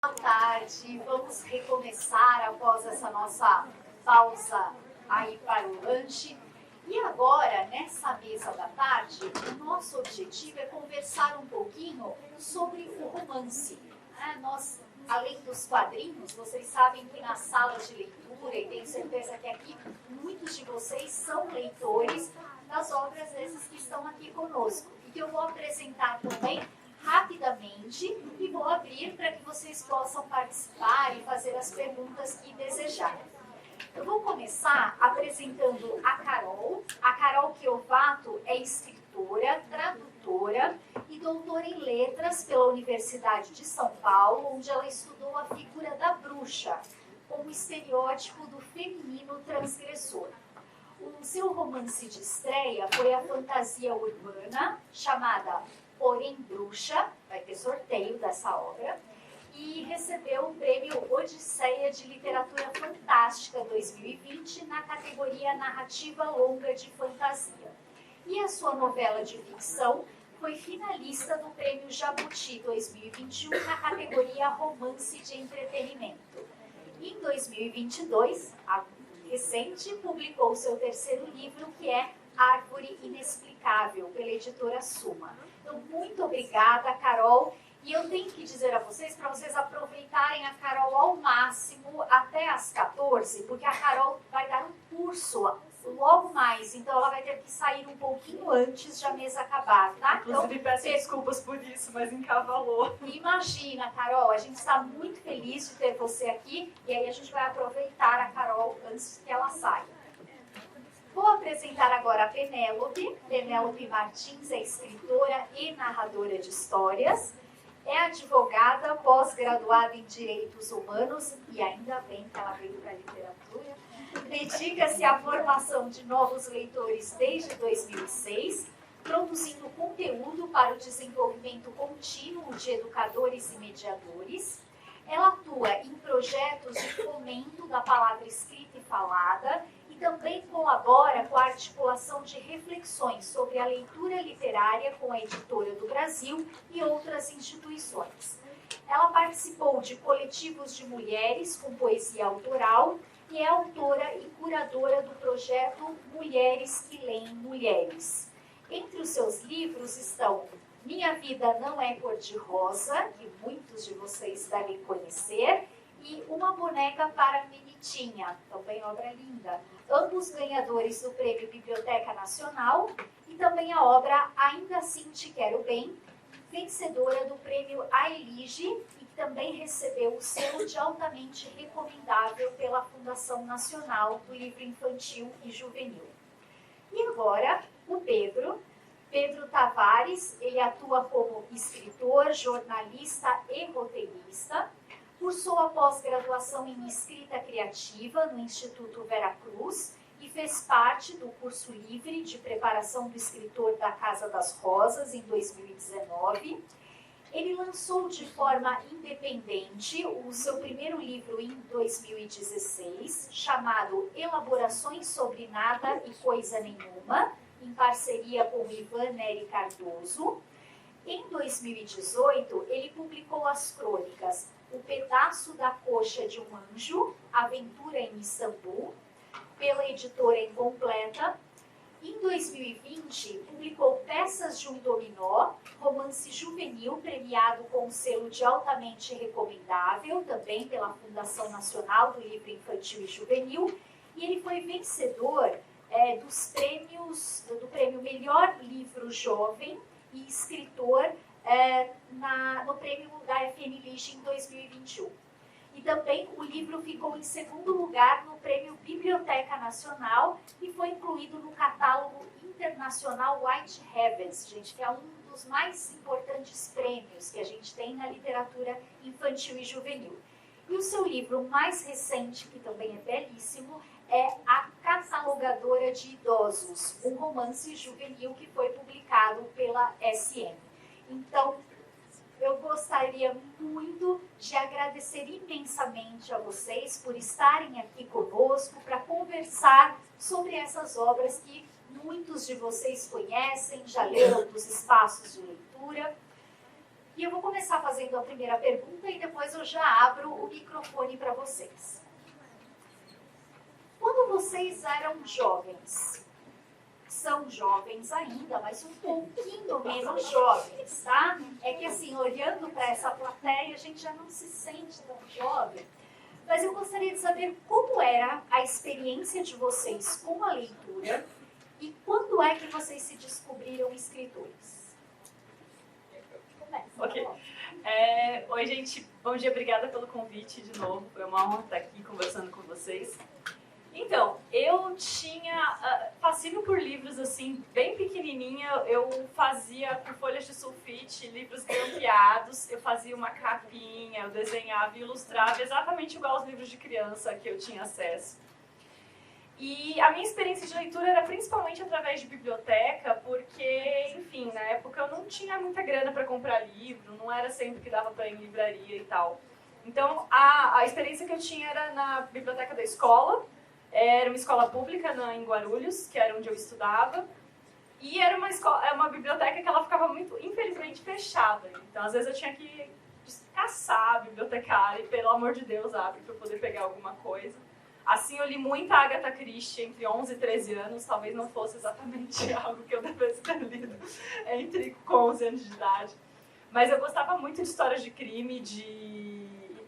Boa tarde, vamos recomeçar após essa nossa pausa aí para o lanche. E agora, nessa mesa da tarde, o nosso objetivo é conversar um pouquinho sobre o romance. Nós, além dos quadrinhos, vocês sabem que na sala de leitura, e tenho certeza que aqui muitos de vocês são leitores das obras dessas que estão aqui conosco. E que eu vou apresentar também rapidamente e vou abrir para que vocês possam participar e fazer as perguntas que desejarem. Eu vou começar apresentando a Carol. A Carol Chiovato é escritora, tradutora e doutora em letras pela Universidade de São Paulo, onde ela estudou a figura da bruxa como estereótipo do feminino transgressor. O seu romance de estreia foi a fantasia urbana chamada Porém Bruxa, vai ter sorteio dessa obra, e recebeu o prêmio Odisseia de Literatura Fantástica 2020 na categoria Narrativa Longa de Fantasia. E a sua novela de ficção foi finalista do prêmio Jabuti 2021 na categoria Romance de Entretenimento. Em 2022, a recente, publicou seu terceiro livro, que é Árvore Inexplicável, pela editora Suma. Então, muito obrigada, Carol. E eu tenho que dizer a vocês, para vocês aproveitarem a Carol ao máximo até às 14, porque a Carol vai dar um curso logo mais, então ela vai ter que sair um pouquinho antes de a mesa acabar, tá? Inclusive, peço desculpas por isso, mas encavalou. Imagina, Carol, a gente está muito feliz de ter você aqui, e aí a gente vai aproveitar a Carol antes que ela saia. Vou apresentar agora a Penélope. Penélope Martins é escritora e narradora de histórias. É advogada, pós-graduada em Direitos Humanos, e ainda bem que ela veio para a literatura. Dedica-se à formação de novos leitores desde 2006, produzindo conteúdo para o desenvolvimento contínuo de educadores e mediadores. Ela atua em projetos de fomento da palavra escrita e falada, e também colabora com a articulação de reflexões sobre a leitura literária com a Editora do Brasil e outras instituições. Ela participou de coletivos de mulheres com poesia autoral e é autora e curadora do projeto Mulheres que Leem Mulheres. Entre os seus livros estão Minha Vida Não é Cor-de-Rosa, que muitos de vocês devem conhecer, e Uma Boneca para Benitinha, também obra linda. Ambos ganhadores do Prêmio Biblioteca Nacional, e também a obra Ainda Assim Te Quero Bem, vencedora do Prêmio A Elige, e que também recebeu o selo de altamente recomendável pela Fundação Nacional do Livro Infantil e Juvenil. E agora, o Pedro Tavares, ele atua como escritor, jornalista e roteirista. Cursou a pós-graduação em Escrita Criativa no Instituto Veracruz e fez parte do curso livre de preparação do escritor da Casa das Rosas em 2019. Ele lançou de forma independente o seu primeiro livro em 2016, chamado Elaborações sobre Nada e Coisa Nenhuma, em parceria com Ivan Neri Cardoso. Em 2018, ele publicou as crônicas O Pedaço da Coxa de um Anjo, Aventura em Istambul, pela editora Incompleta. Em 2020, publicou Peças de um Dominó, romance juvenil premiado com o selo de altamente recomendável, também pela Fundação Nacional do Livro Infantil e Juvenil, e ele foi vencedor dos prêmios, do prêmio Melhor Livro Jovem e Escritor no prêmio da FN Lich em 2021. E também o livro ficou em segundo lugar no prêmio Biblioteca Nacional e foi incluído no catálogo internacional White Heavens, gente, que é um dos mais importantes prêmios que a gente tem na literatura infantil e juvenil. E o seu livro mais recente, que também é belíssimo, é A Catalogadora de Idosos, um romance juvenil que foi publicado pela SM. Então, eu gostaria muito de agradecer imensamente a vocês por estarem aqui conosco para conversar sobre essas obras que muitos de vocês conhecem, já leram dos espaços de leitura. E eu vou começar fazendo a primeira pergunta e depois eu já abro o microfone para vocês. Quando vocês eram jovens, são jovens ainda, mas um pouquinho menos jovens, tá? É que assim, olhando para essa plateia, a gente já não se sente tão jovem. Mas eu gostaria de saber como era a experiência de vocês com a leitura e quando é que vocês se descobriram escritores. Ok. Oi, gente. Bom dia, obrigada pelo convite de novo. Foi uma honra estar aqui conversando com vocês. Então, eu tinha fascínio por livros, assim, bem pequenininha. Eu fazia com folhas de sulfite, livros grampeados. Eu fazia uma capinha, eu desenhava e ilustrava exatamente igual aos livros de criança que eu tinha acesso. E a minha experiência de leitura era principalmente através de biblioteca, porque, enfim, na época eu não tinha muita grana para comprar livro, não era sempre que dava para ir em livraria e tal. Então, a experiência que eu tinha era na biblioteca da escola. Era uma escola pública em Guarulhos, que era onde eu estudava. E era uma biblioteca que ela ficava muito, infelizmente, fechada. Então, às vezes eu tinha que caçar a bibliotecária e, pelo amor de Deus, abre para eu poder pegar alguma coisa. Assim, eu li muita Agatha Christie entre 11 e 13 anos. Talvez não fosse exatamente algo que eu devesse ter lido com 11 anos de idade. Mas eu gostava muito de histórias de crime,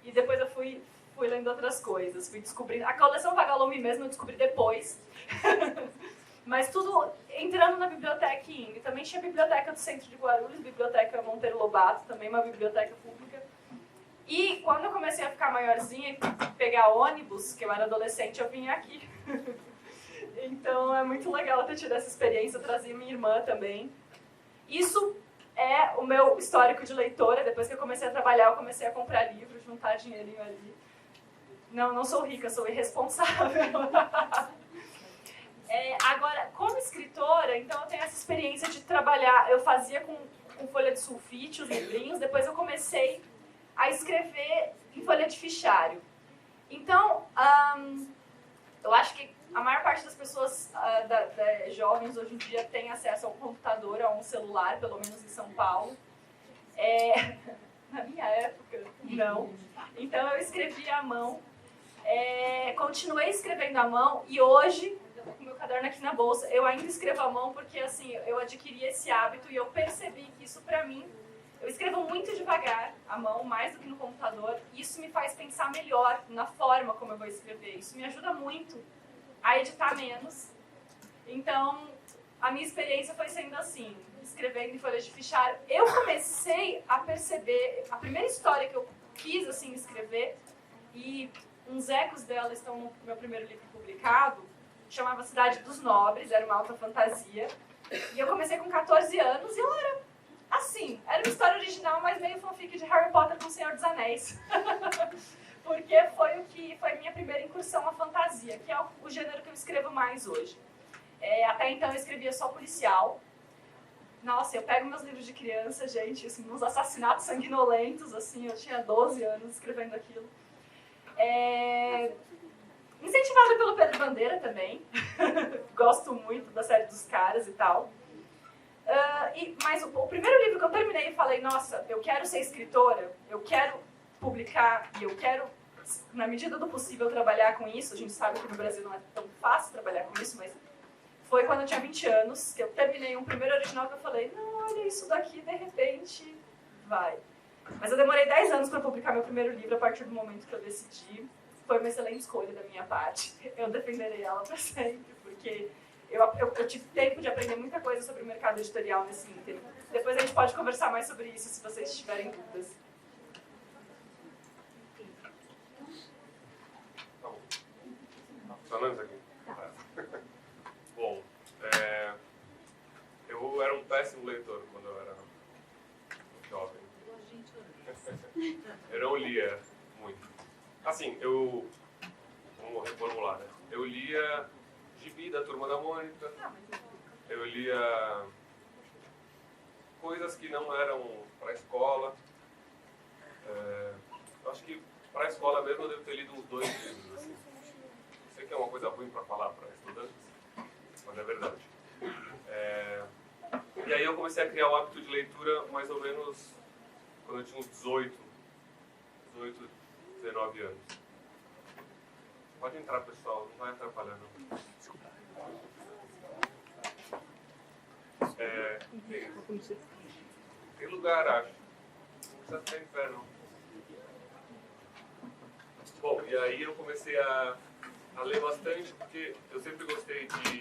e depois eu fui lendo outras coisas, fui descobrindo. A coleção Vagalume mesmo eu descobri depois. Mas tudo entrando na biblioteca e indo. E também tinha a biblioteca do centro de Guarulhos, biblioteca Monteiro Lobato, também uma biblioteca pública. E quando eu comecei a ficar maiorzinha e pegar ônibus, que eu era adolescente, eu vinha aqui. Então é muito legal ter tido essa experiência, eu trazia minha irmã também. Isso é o meu histórico de leitora. Depois que eu comecei a trabalhar, eu comecei a comprar livros, juntar dinheirinho ali. Não sou rica, sou irresponsável. Agora, como escritora, então eu tenho essa experiência de trabalhar. Eu fazia com folha de sulfite, os livrinhos, depois eu comecei a escrever em folha de fichário. Então, eu acho que a maior parte das pessoas jovens hoje em dia tem acesso a um computador, a um celular, pelo menos em São Paulo. Na minha época, não. Então eu escrevia à mão. Continuei escrevendo à mão e hoje, com o meu caderno aqui na bolsa, eu ainda escrevo à mão porque assim, eu adquiri esse hábito e eu percebi que isso pra mim, eu escrevo muito devagar à mão, mais do que no computador, e isso me faz pensar melhor na forma como eu vou escrever. Isso me ajuda muito a editar menos. Então, a minha experiência foi sendo assim, escrevendo em folhas de fichário. Eu comecei a perceber, a primeira história que eu quis assim escrever, e uns ecos dela estão no meu primeiro livro publicado, chamava Cidade dos Nobres, era uma alta fantasia. E eu comecei com 14 anos e ela era assim, era uma história original, mas meio fanfic de Harry Potter com o Senhor dos Anéis. Porque foi a minha primeira incursão à fantasia, que é o gênero que eu escrevo mais hoje. Até então eu escrevia só policial. Nossa, eu pego meus livros de criança, gente, assim, uns assassinatos sanguinolentos, assim, eu tinha 12 anos escrevendo aquilo. Incentivada pelo Pedro Bandeira também. Gosto muito da série dos caras e tal. Mas o primeiro livro que eu terminei e falei, nossa, eu quero ser escritora, eu quero publicar e eu quero, na medida do possível, trabalhar com isso. A gente sabe que no Brasil não é tão fácil trabalhar com isso, mas foi quando eu tinha 20 anos que eu terminei um primeiro original que eu falei, não, olha, isso daqui de repente vai. Mas eu demorei 10 anos para publicar meu primeiro livro a partir do momento que eu decidi. Foi uma excelente escolha da minha parte. Eu defenderei ela para sempre, porque eu tive tempo de aprender muita coisa sobre o mercado editorial nesse ínterim. Depois a gente pode conversar mais sobre isso, se vocês tiverem dúvidas. Tá bom. Funcionando isso aqui? Tá. Bom, eu era um péssimo leitor quando eu era jovem. Eu não lia muito. Assim, vamos reformular, né? Eu lia gibi da Turma da Mônica, eu lia coisas que não eram para a escola. Eu acho que para a escola mesmo eu devo ter lido uns 2 livros, assim. Sei que é uma coisa ruim para falar para estudantes, mas é verdade. E aí eu comecei a criar o hábito de leitura mais ou menos quando eu tinha uns 18, 19 anos. Pode entrar, pessoal, não vai atrapalhar, não. Tem lugar, acho. Não precisa ficar em pé, não. Bom, e aí eu comecei a ler bastante, porque eu sempre gostei de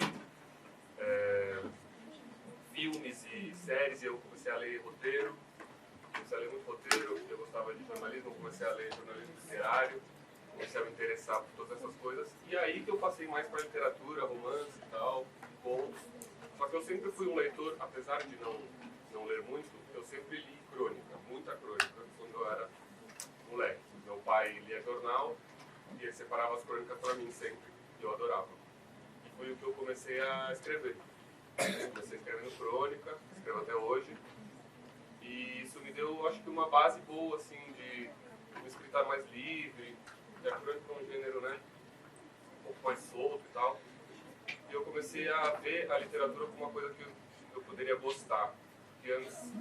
filmes e séries, e eu comecei a ler roteiro. Comecei a ler muito roteiro, eu gostava de jornalismo, comecei a ler jornalismo literário, comecei a me interessar por todas essas coisas. E aí que eu passei mais para literatura, romance e tal, contos. Só que eu sempre fui um leitor, apesar de não ler muito, eu sempre li crônica, muita crônica, quando eu era moleque. Meu pai lia jornal e ele separava as crônicas para mim sempre, e eu adorava. E foi o que eu comecei a escrever. Eu comecei escrevendo crônica, escrevo até hoje. E isso me deu, acho que, uma base boa, assim, de uma escrita mais livre. E a crônica é um gênero, né, um pouco mais solto e tal. E eu comecei a ver a literatura como uma coisa que eu poderia gostar. Porque antes,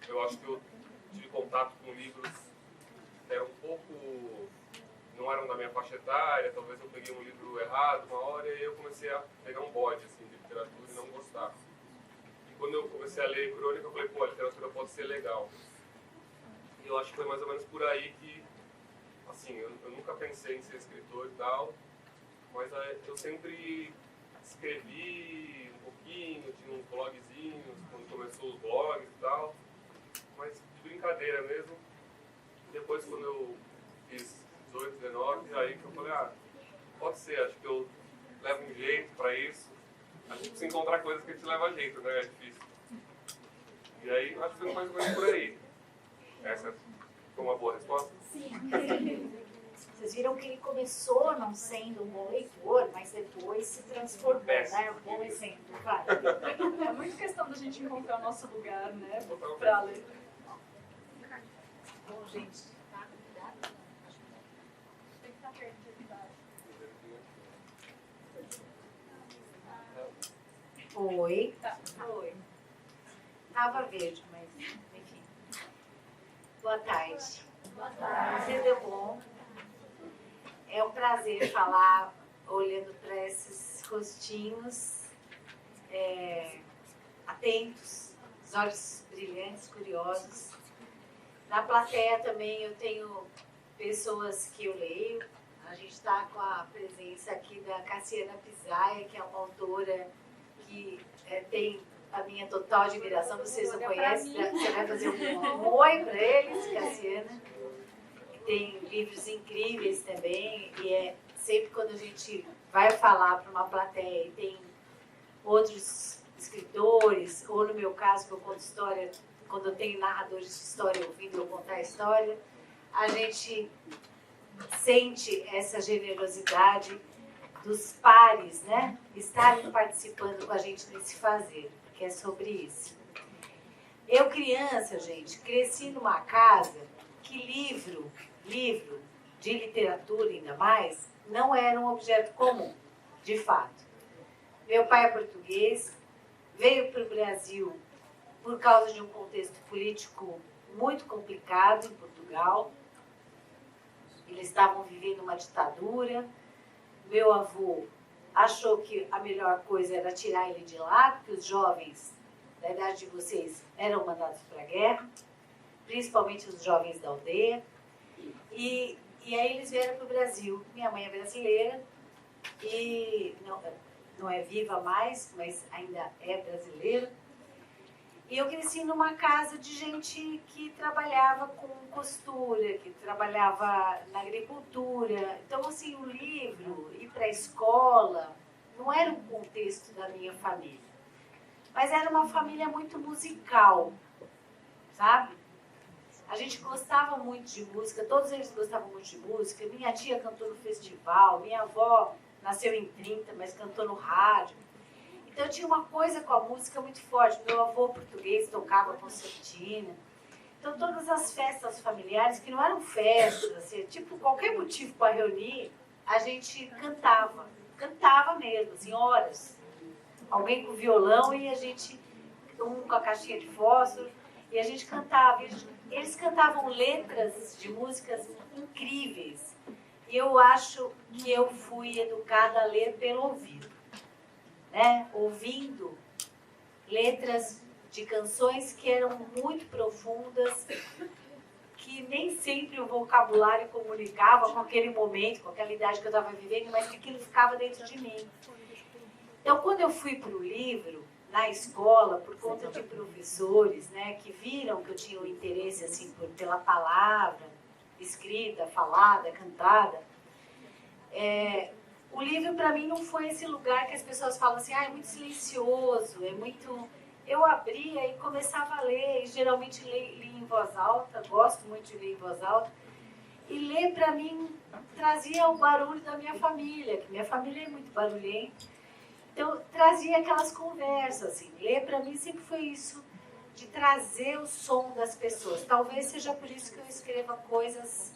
eu acho que eu tive contato com livros que eram um pouco... não eram da minha faixa etária, talvez eu peguei um livro errado uma hora, e aí eu comecei a pegar um bode, assim, de literatura e não gostar. E quando eu comecei a ler crônica, eu falei, pô, a literatura pode ser legal. E eu acho que foi mais ou menos por aí que, assim, eu nunca pensei em ser escritor e tal, mas eu sempre escrevi um pouquinho, tinha uns blogzinhos, quando começou os blogs e tal, mas de brincadeira mesmo. Depois, quando eu fiz 18, 19, aí que eu falei, pode ser, acho que eu levo um jeito pra isso. A gente precisa encontrar coisas que a gente leva jeito, né? É difícil. E aí, acho que foi mais ou menos por aí. Essa foi uma boa resposta? Sim. Vocês viram que ele começou não sendo um bom leitor, mas depois se transformou, né? Um bom exemplo, vai. É muito questão da gente encontrar o nosso lugar, né? Pra ler. Bom, gente, tá? Cuidado. Tem que estar perto de idade. Oi. Tá, oi. Tava verde, mas enfim. Boa tarde. Boa tarde. Tudo bom? É um prazer falar olhando para esses rostinhos atentos, os olhos brilhantes, curiosos. Na plateia também eu tenho pessoas que eu leio. A gente está com a presença aqui da Cassiana Pisaia, que é uma autora que tem a minha total admiração. Vocês não conhecem, você vai fazer um oi para eles, Cassiana. Tem livros incríveis também, e sempre quando a gente vai falar para uma plateia e tem outros escritores, ou no meu caso, que eu conto história, quando eu tenho narradores de história ouvindo eu contar a história, a gente sente essa generosidade dos pares, né? Estarem participando com a gente nesse fazer, que é sobre isso. Eu, criança, gente, cresci numa casa que livro de literatura ainda mais, não era um objeto comum, de fato. Meu pai é português, veio para o Brasil por causa de um contexto político muito complicado em Portugal. Eles estavam vivendo uma ditadura. Meu avô achou que a melhor coisa era tirar ele de lá, porque os jovens da idade de vocês eram mandados para a guerra, principalmente os jovens da aldeia. E aí eles vieram para o Brasil. Minha mãe é brasileira e não é viva mais, mas ainda é brasileira. E eu cresci numa casa de gente que trabalhava com costura, que trabalhava na agricultura. Então, assim, o livro, ir para a escola, não era um contexto da minha família. Mas era uma família muito musical, sabe? A gente gostava muito de música, todos eles gostavam muito de música. Minha tia cantou no festival, minha avó nasceu em 30, mas cantou no rádio. Então eu tinha uma coisa com a música muito forte. Meu avô português tocava concertina. Então todas as festas familiares, que não eram festas, assim, tipo qualquer motivo para reunir, a gente cantava mesmo, assim, horas. Alguém com violão e a gente, um com a caixinha de fósforo. E a gente cantava. Eles cantavam letras de músicas incríveis. E eu acho que eu fui educada a ler pelo ouvido, né? Ouvindo letras de canções que eram muito profundas, que nem sempre o vocabulário comunicava com aquele momento, com aquela idade que eu estava vivendo, mas que aquilo ficava dentro de mim. Então, quando eu fui para o livro, na escola, por conta de professores, né, que viram que eu tinha um interesse assim, pela palavra, escrita, falada, cantada, o livro para mim não foi esse lugar que as pessoas falam assim, é muito silencioso, é muito... Eu abria e começava a ler, e geralmente li em voz alta, gosto muito de ler em voz alta, e ler para mim trazia o barulho da minha família, que minha família é muito barulhenta, então trazia aquelas conversas, assim, ler para mim sempre foi isso, de trazer o som das pessoas. Talvez seja por isso que eu escreva coisas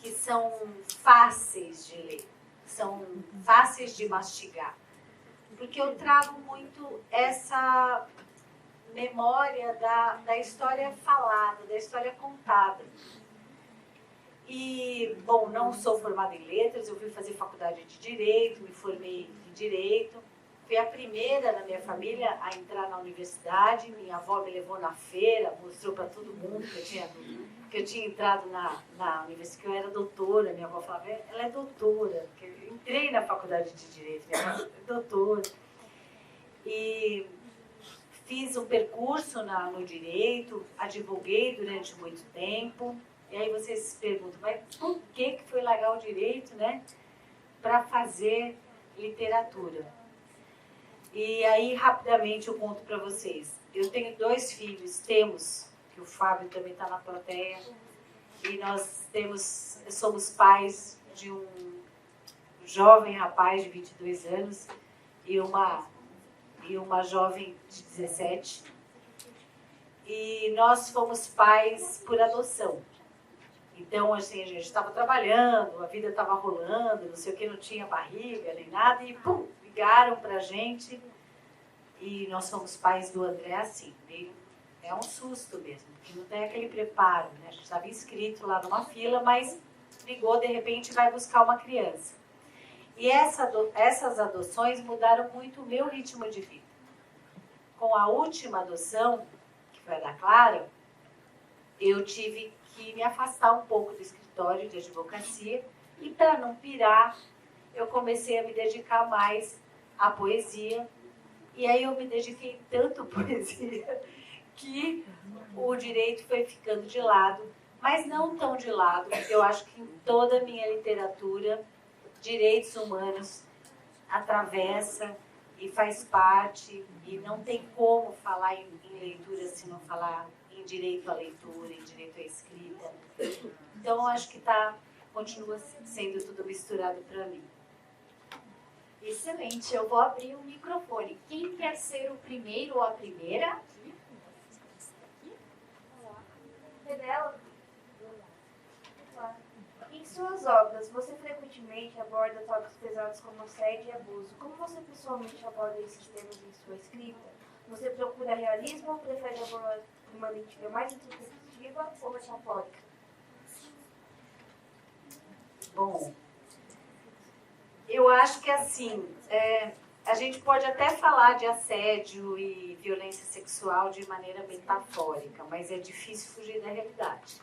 que são fáceis de ler, são fáceis de mastigar. Porque eu trago muito essa memória da história falada, da história contada. E, bom, não sou formada em letras, eu fui fazer faculdade de Direito, me formei em Direito. Fui a primeira na minha família a entrar na universidade. Minha avó me levou na feira, mostrou para todo mundo que eu tinha entrado na universidade, que eu era doutora. Minha avó falava, ela é doutora. Eu entrei na faculdade de Direito, minha avó é doutora. E fiz um percurso no Direito, advoguei durante muito tempo. E aí vocês se perguntam, mas por que foi largar o Direito, né, para fazer literatura? E aí, rapidamente, eu conto para vocês. Eu tenho 2 filhos, que o Fábio também está na plateia, e nós somos pais de um jovem rapaz de 22 anos e uma jovem de 17. E nós fomos pais por adoção. Então, assim, a gente estava trabalhando, a vida estava rolando, não sei o que, não tinha barriga nem nada, e pum, ligaram pra gente e nós fomos pais do André assim. É um susto mesmo, porque não tem aquele preparo, né? A gente estava inscrito lá numa fila, mas ligou, de repente, vai buscar uma criança. E essas adoções mudaram muito o meu ritmo de vida. Com a última adoção, que foi a da Clara, eu tive que me afastar um pouco do escritório de advocacia e, para não pirar, eu comecei a me dedicar mais à poesia. E aí eu me dediquei tanto à poesia que o direito foi ficando de lado, mas não tão de lado, porque eu acho que em toda a minha literatura, direitos humanos atravessa e faz parte, e não tem como falar em leitura se não falar em direito à leitura, em direito à escrita. Então, eu acho que continua sendo tudo misturado para mim. Excelente, eu vou abrir o microfone. Quem quer ser o primeiro ou a primeira? Penélope. Em suas obras, você frequentemente aborda tópicos pesados como assédio e abuso. Como você pessoalmente aborda esses temas em sua escrita? Você procura realismo ou prefere abordar uma leitura mais introspectiva ou metafórica? Bom, eu acho que assim, a gente pode até falar de assédio e violência sexual de maneira metafórica, mas é difícil fugir da realidade.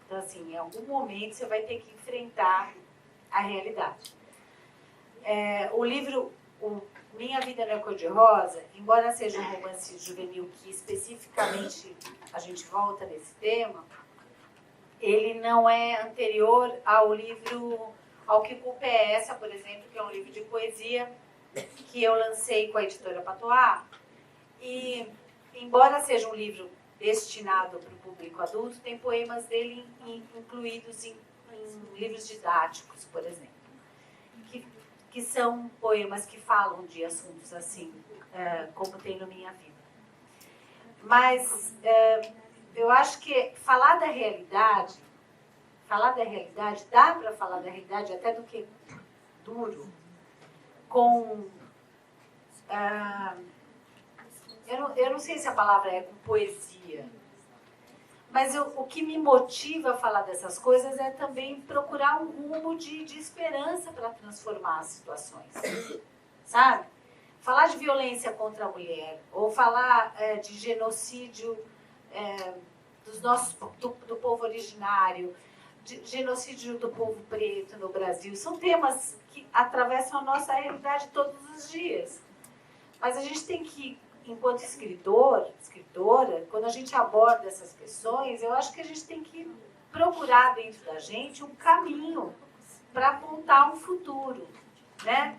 Então, assim, em algum momento você vai ter que enfrentar a realidade. O livro Minha Vida Não é Cor-de-Rosa, embora seja um romance juvenil que especificamente a gente volta nesse tema, ele não é anterior ao livro Ao Que Culpa é Essa, por exemplo, que é um livro de poesia que eu lancei com a editora Patois. E, embora seja um livro destinado para o público adulto, tem poemas dele incluídos em livros didáticos, por exemplo, que são poemas que falam de assuntos assim, como tem no Minha Vida. Mas eu acho que falar da realidade, dá para falar da realidade até do que duro, com eu não sei se a palavra é com poesia, mas o que me motiva a falar dessas coisas é também procurar um rumo de esperança para transformar as situações, sabe? Falar de violência contra a mulher, ou falar de genocídio do povo originário, de genocídio do povo preto no Brasil, são temas que atravessam a nossa realidade todos os dias. Mas a gente tem que, enquanto escritora, quando a gente aborda essas questões, eu acho que a gente tem que procurar dentro da gente um caminho para apontar um futuro, né?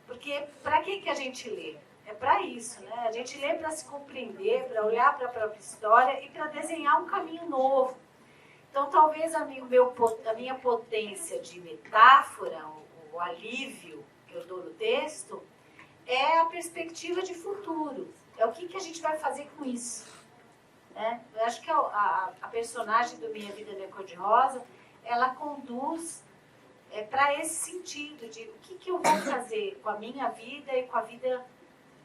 Porque para que a gente lê? É para isso, né? A gente lê para se compreender, para olhar para a própria história e para desenhar um caminho novo. Então, talvez a minha potência de metáfora, o alívio que eu dou no texto, é a perspectiva de futuro. É o que a gente vai fazer com isso. Né? Eu acho que a personagem do Minha Vida Não é Cor-de-Rosa, ela conduz para esse sentido de o que eu vou fazer com a minha vida e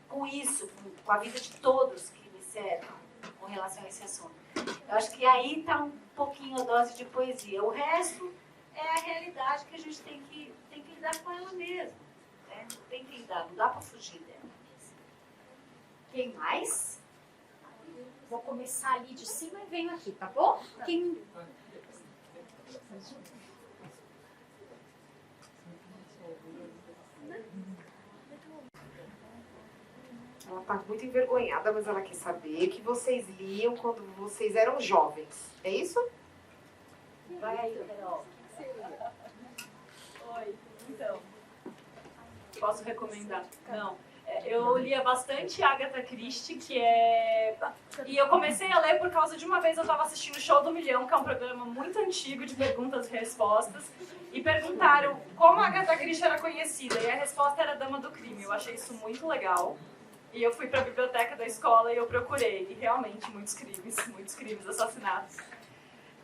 com isso, com a vida de todos que me cercam com relação a esse assunto. Eu acho que aí está um pouquinho a dose de poesia. O resto é a realidade que a gente tem que lidar com ela mesmo. Né? Tem que lidar, não dá para fugir dela. Quem mais? Vou começar ali de cima e venho aqui, tá bom? Quem... Ela está muito envergonhada, mas ela quer saber que vocês liam quando vocês eram jovens. É isso? Vai aí, Carol. Oi, então. Posso recomendar? Não. Eu lia bastante Agatha Christie, E eu comecei a ler por causa de uma vez eu estava assistindo o Show do Milhão, que é um programa muito antigo de perguntas e respostas, e perguntaram como a Agatha Christie era conhecida, e a resposta era Dama do Crime. Eu achei isso muito legal. E eu fui para a biblioteca da escola e eu procurei, e realmente muitos crimes, assassinatos.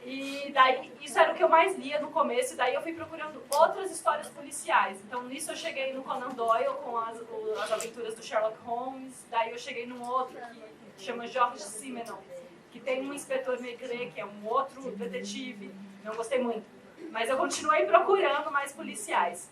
E daí, isso era o que eu mais lia no começo, e daí eu fui procurando outras histórias policiais. Então, nisso eu cheguei no Conan Doyle, com as aventuras do Sherlock Holmes. Daí eu cheguei num outro que chama Georges Simenon, que tem um inspetor Maigret, que é um outro detetive. Não gostei muito. Mas eu continuei procurando mais policiais.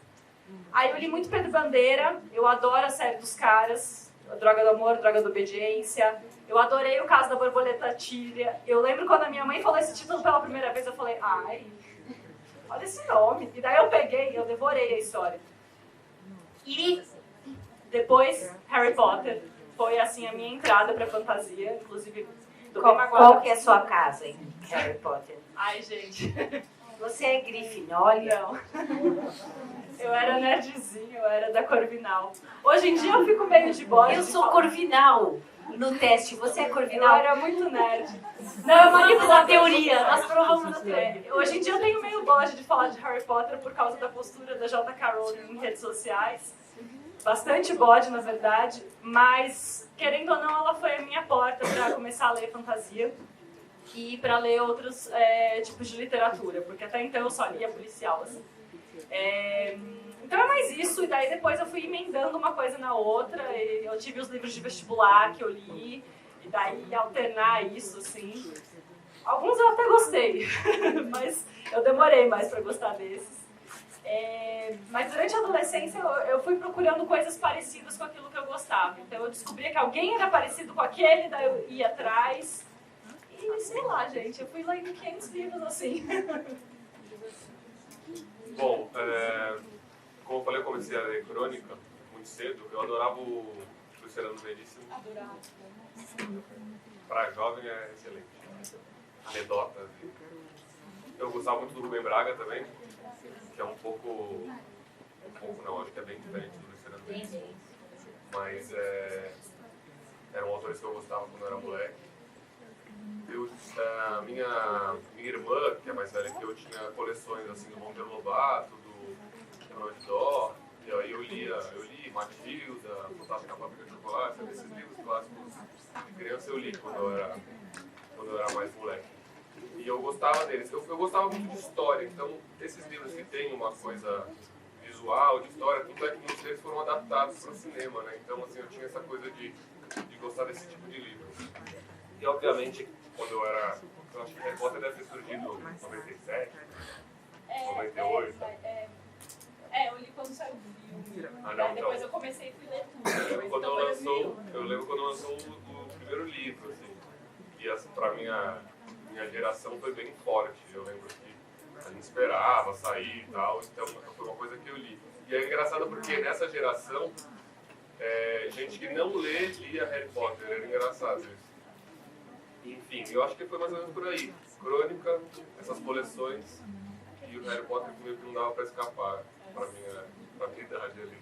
Aí eu li muito Pedro Bandeira, eu adoro a série dos caras, a Droga do Amor, Droga da Obediência. Eu adorei o caso da borboleta Tília. Eu lembro quando a minha mãe falou esse título pela primeira vez, eu falei, ai, olha esse nome. E daí eu peguei, eu devorei a história. E depois, Harry Potter. Foi assim a minha entrada pra fantasia, inclusive... Qual que é a sua casa em Harry Potter? Ai, gente. Você é Grifinória? Não. Eu era nerdzinho, eu era da Corvinal. Hoje em dia eu fico meio de bode. Eu sou Corvinal. No teste, você é Corvinal? Eu era muito nerd. Não, manipula a teoria, nós provamos a teoria. Hoje em dia eu tenho meio bode de falar de Harry Potter por causa da postura da J.K. Rowling em redes sociais. Bastante bode, na verdade, mas, querendo ou não, ela foi a minha porta para começar a ler fantasia e para ler outros tipos de literatura, porque até então eu só lia policial, assim. Então é mais isso, e daí depois eu fui emendando uma coisa na outra, e eu tive os livros de vestibular que eu li, e daí alternar isso, assim. Alguns eu até gostei, mas eu demorei mais para gostar desses. Mas durante a adolescência eu fui procurando coisas parecidas com aquilo que eu gostava. Então eu descobria que alguém era parecido com aquele, daí eu ia atrás. E sei lá, gente, eu fui lendo 500 livros assim. Bom, como eu falei, eu comecei a ler crônica muito cedo. Eu adorava o Luciano Veríssimo. Adorava. Para jovem é excelente. Anedotas. Eu gostava muito do Rubem Braga também, que é um pouco não, acho que é bem diferente do Luciano Veríssimo. Mas eram autores que eu gostava quando eu era moleque. Minha irmã, que é mais velha que eu, tinha coleções assim, do Monteiro Lobato, do Ronald Dó, e aí eu li Matilda, Fantástica Fábrica de Chocolate, esses livros clássicos de criança eu li quando eu era mais moleque. E eu gostava deles. Eu gostava muito de história, então esses livros que tem uma coisa visual, de história, tudo é que muitos deles foram adaptados para o cinema, né? Então assim, eu tinha essa coisa de gostar desse tipo de livro. E obviamente, quando eu acho que Harry Potter deve ter surgido em 97, 98. Eu li quando saiu o filme. Ah, não, Depois então. eu comecei e fui ler tudo. Eu lembro quando Então foi 2001. eu lembro quando lançou o primeiro livro, assim. E assim, pra minha geração foi bem forte. Eu lembro que a gente esperava sair e tal, então foi uma coisa que eu li. E é engraçado porque nessa geração, gente que não lia Harry Potter, era engraçado isso. Enfim, eu acho que foi mais ou menos por aí. Crônica, essas coleções, e o Harry Potter meio que não dava pra escapar pra minha idade ali.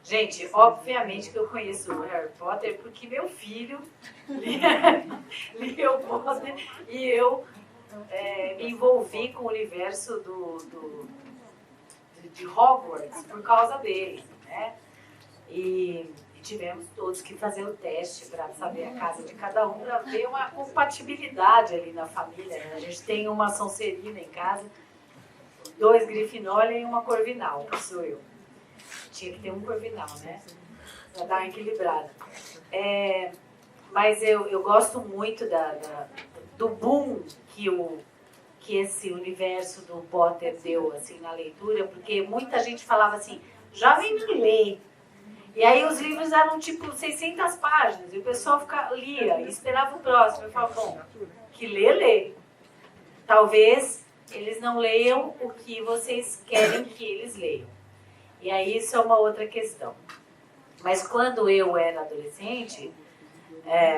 Gente, obviamente que eu conheço o Harry Potter porque meu filho lia o Potter e eu me envolvi com o universo de Hogwarts por causa dele, né? E tivemos todos que fazer o teste para saber a casa de cada um, para ver uma compatibilidade ali na família, né? A gente tem uma Sonserina em casa, 2 Grifinória e uma Corvinal, que sou eu. Tinha que ter um Corvinal, né? Para dar uma equilibrada. Mas eu gosto muito do boom que esse universo do Potter deu assim, na leitura, porque muita gente falava assim, jovem não lê. E aí os livros eram tipo 600 páginas, e o pessoal lia e esperava o próximo. Eu falava, bom, que lê. Talvez eles não leiam o que vocês querem que eles leiam. E aí isso é uma outra questão. Mas quando eu era adolescente,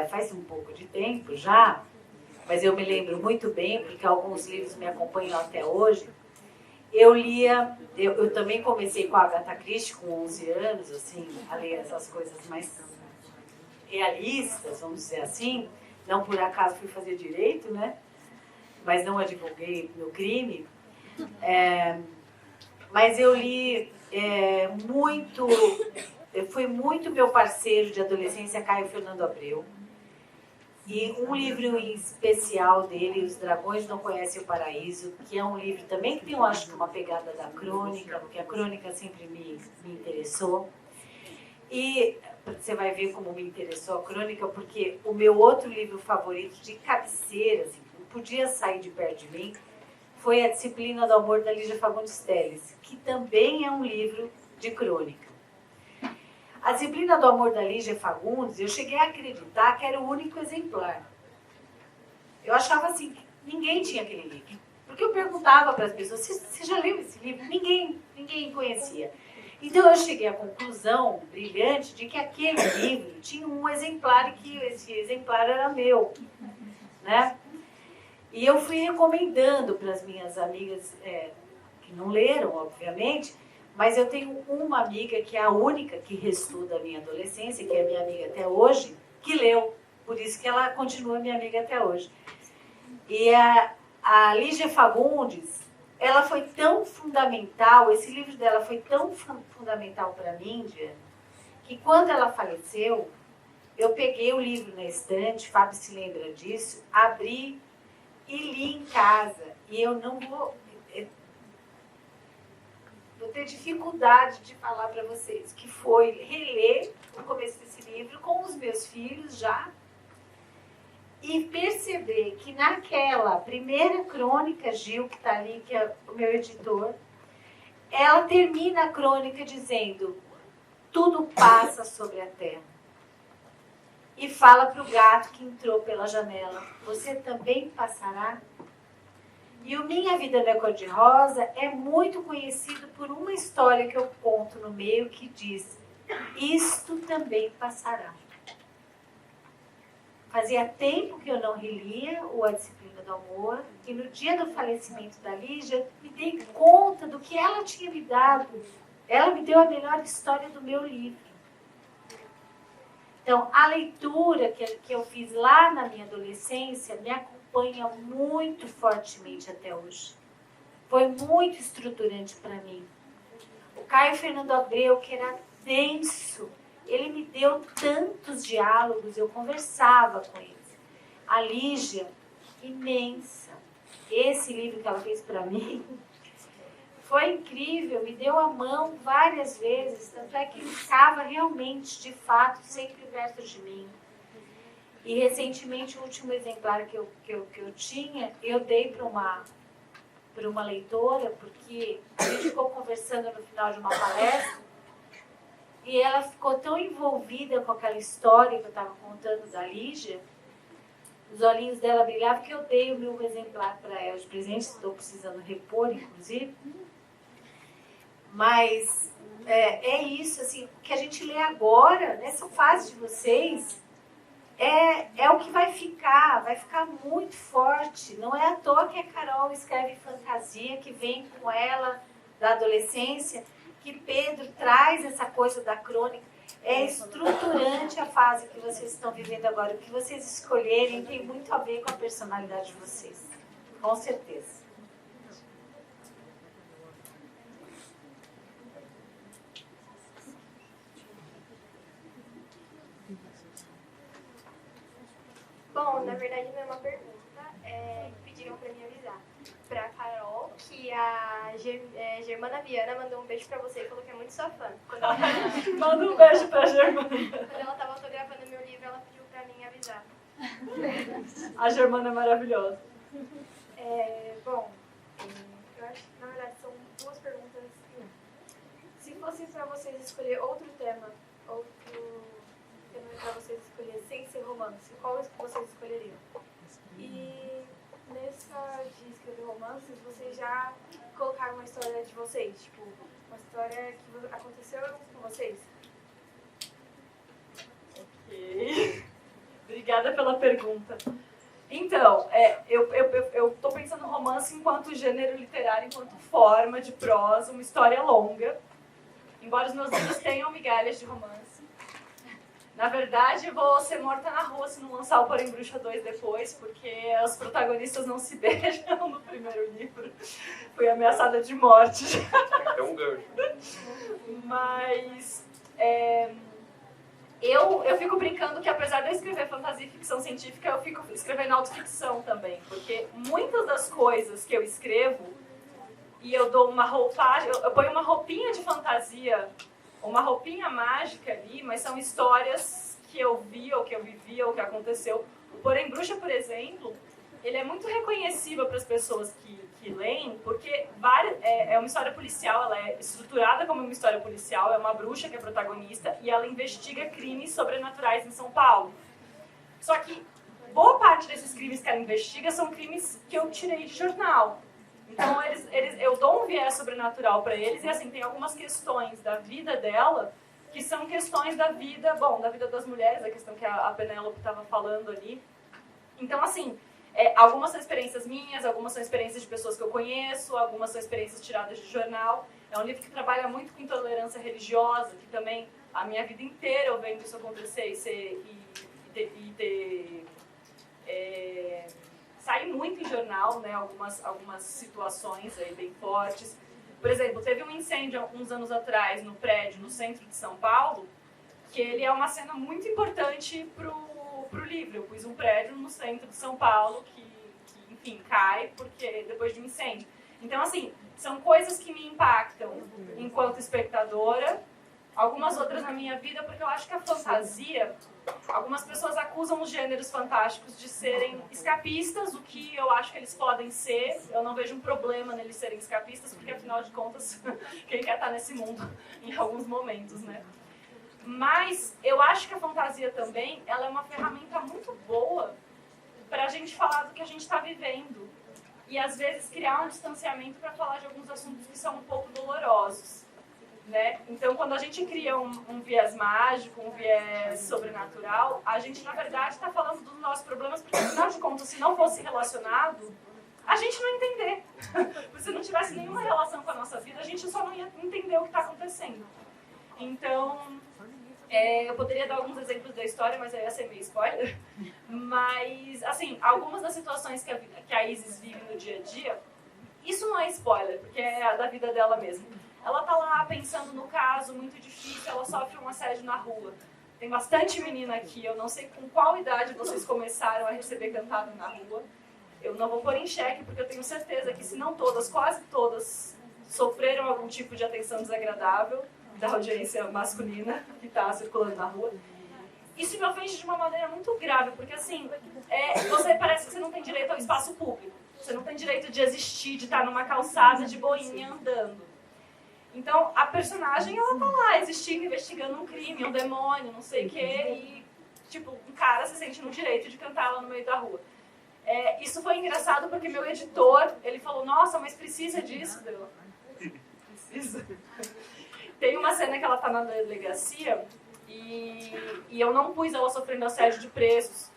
faz um pouco de tempo já, mas eu me lembro muito bem, porque alguns livros me acompanham até hoje, eu lia, eu também comecei com a Agatha Christie com 11 anos, assim, a ler essas coisas mais realistas, vamos dizer assim. Não por acaso fui fazer direito, né? Mas não advoguei no crime. Mas eu li muito, foi muito meu parceiro de adolescência, Caio Fernando Abreu. E um livro em especial dele, Os Dragões Não Conhecem o Paraíso, que é um livro também que tem, eu acho, uma pegada da crônica, porque a crônica sempre me interessou. E você vai ver como me interessou a crônica, porque o meu outro livro favorito de cabeceira, assim, que não podia sair de perto de mim, foi A Disciplina do Amor, da Lígia Fagundes Telles, que também é um livro de crônica. A Disciplina do Amor, da Lígia Fagundes, eu cheguei a acreditar que era o único exemplar. Eu achava assim, que ninguém tinha aquele livro. Porque eu perguntava para as pessoas, você já leu esse livro? Ninguém conhecia. Então eu cheguei à conclusão brilhante de que aquele livro tinha um exemplar e que esse exemplar era meu, né? E eu fui recomendando para as minhas amigas, que não leram, obviamente, mas eu tenho uma amiga que é a única que restou da minha adolescência, que é minha amiga até hoje, que leu. Por isso que ela continua minha amiga até hoje. E a Lígia Fagundes, ela foi tão fundamental, esse livro dela foi tão fundamental para mim, Diana, que quando ela faleceu, eu peguei o livro na estante, Fábio se lembra disso, abri e li em casa. E eu não vou ter dificuldade de falar para vocês, que foi reler o começo desse livro com os meus filhos já, e perceber que naquela primeira crônica, Gil, que está ali, que é o meu editor, ela termina a crônica dizendo, tudo passa sobre a terra. E fala para o gato que entrou pela janela, você também passará? E o Minha Vida Não é Cor-de-Rosa é muito conhecido por uma história que eu conto no meio que diz, isto também passará. Fazia tempo que eu não relia o A Disciplina do Amor, e no dia do falecimento da Lígia, me dei conta do que ela tinha me dado. Ela me deu a melhor história do meu livro. Então, a leitura que eu fiz lá na minha adolescência me acompanha muito fortemente até hoje. Foi muito estruturante para mim. O Caio Fernando Abreu, que era denso, ele me deu tantos diálogos, eu conversava com ele. A Lígia, imensa. Esse livro que ela fez para mim foi incrível, me deu a mão várias vezes, tanto é que ele ficava realmente, de fato, sempre perto de mim. E recentemente, o último exemplar que eu tinha, eu dei para uma leitora, porque a gente ficou conversando no final de uma palestra, e ela ficou tão envolvida com aquela história que eu estava contando da Lígia, os olhinhos dela brilhavam, que eu dei o meu exemplar para ela de presente, estou precisando repor, inclusive. Mas é isso, assim, o que a gente lê agora, nessa fase de vocês, é o que vai ficar muito forte. Não é à toa que a Carol escreve fantasia, que vem com ela da adolescência, que Pedro traz essa coisa da crônica. É estruturante a fase que vocês estão vivendo agora. O que vocês escolherem tem muito a ver com a personalidade de vocês, com certeza. Bom, na verdade não é uma pergunta, pediram para me avisar. Pra Carol, que a Germana Viana mandou um beijo pra você e falou que é muito sua fã. Manda um beijo pra Germana. Quando ela tava autografando meu livro, ela pediu pra mim avisar. A Germana é maravilhosa. Bom, eu acho que na verdade são duas perguntas em uma. Se fosse pra vocês escolher outro tema pra vocês escolherem sem ser romance, qual que vocês escolheriam? E nessa de escrever romances, vocês já colocaram uma história de vocês? Tipo, uma história que aconteceu com vocês? Ok. Obrigada pela pergunta. Então, eu tô pensando no romance enquanto gênero literário, enquanto forma de prosa, uma história longa. Embora os meus livros tenham migalhas de romance. Na verdade, eu vou ser morta na rua se não lançar o Porém Bruxa 2 depois, porque os protagonistas não se beijam no primeiro livro. Fui ameaçada de morte. É um gancho. Mas eu fico brincando que, apesar de eu escrever fantasia e ficção científica, eu fico escrevendo autoficção também. Porque muitas das coisas que eu escrevo, e eu dou uma roupagem, eu ponho uma roupinha de fantasia, uma roupinha mágica ali, mas são histórias que eu vi, ou que eu vivi, ou que aconteceu. O Porém Bruxa, por exemplo, ele é muito reconhecível para as pessoas que leem, porque é uma história policial, ela é estruturada como uma história policial, é uma bruxa que é protagonista, e ela investiga crimes sobrenaturais em São Paulo. Só que boa parte desses crimes que ela investiga são crimes que eu tirei de jornal. Então, eu dou um viés sobrenatural para eles, e assim, tem algumas questões da vida dela, que são questões da vida das mulheres, a questão que a Penélope estava falando ali. Então, assim, algumas são experiências minhas, algumas são experiências de pessoas que eu conheço, algumas são experiências tiradas de jornal. É um livro que trabalha muito com intolerância religiosa, que também a minha vida inteira eu vendo isso acontecer sai muito em jornal, né, algumas situações aí bem fortes. Por exemplo, teve um incêndio uns anos atrás no prédio no centro de São Paulo, que ele é uma cena muito importante pro livro. Eu pus um prédio no centro de São Paulo que enfim, cai porque depois de um incêndio. Então, assim, são coisas que me impactam enquanto espectadora, algumas outras na minha vida, porque eu acho que a fantasia, algumas pessoas acusam os gêneros fantásticos de serem escapistas, o que eu acho que eles podem ser. Eu não vejo um problema neles serem escapistas, porque afinal de contas, quem quer estar nesse mundo em alguns momentos, né? Mas eu acho que a fantasia também, ela é uma ferramenta muito boa para a gente falar do que a gente está vivendo. E às vezes criar um distanciamento para falar de alguns assuntos que são um pouco dolorosos. Né? Então, quando a gente cria um viés mágico, um viés sobrenatural, a gente, na verdade, está falando dos nossos problemas, porque, afinal de contas, se não fosse relacionado, a gente não ia entender. Se não tivesse nenhuma relação com a nossa vida, a gente só não ia entender o que está acontecendo. Então, eu poderia dar alguns exemplos da história, mas aí ia ser meio spoiler. Mas, assim, algumas das situações que a Isis vive no dia a dia, isso não é spoiler, porque é da vida dela mesmo. Ela tá lá pensando no caso, muito difícil, ela sofre um assédio na rua. Tem bastante menina aqui, eu não sei com qual idade vocês começaram a receber cantada na rua. Eu não vou pôr em xeque, porque eu tenho certeza que se não todas, quase todas sofreram algum tipo de atenção desagradável da audiência masculina que está circulando na rua. Isso me ofende de uma maneira muito grave, porque assim, você parece que você não tem direito ao espaço público. Você não tem direito de existir, de estar numa calçada de boinha andando. Então, a personagem, ela tá lá, existindo, investigando um crime, um demônio, não sei o quê, e, tipo, um cara se sente no direito de cantar lá no meio da rua. Isso foi engraçado porque meu editor, ele falou, nossa, mas precisa disso, Deu? Precisa. Tem uma cena que ela tá na delegacia e eu não pus ela sofrendo assédio de presos.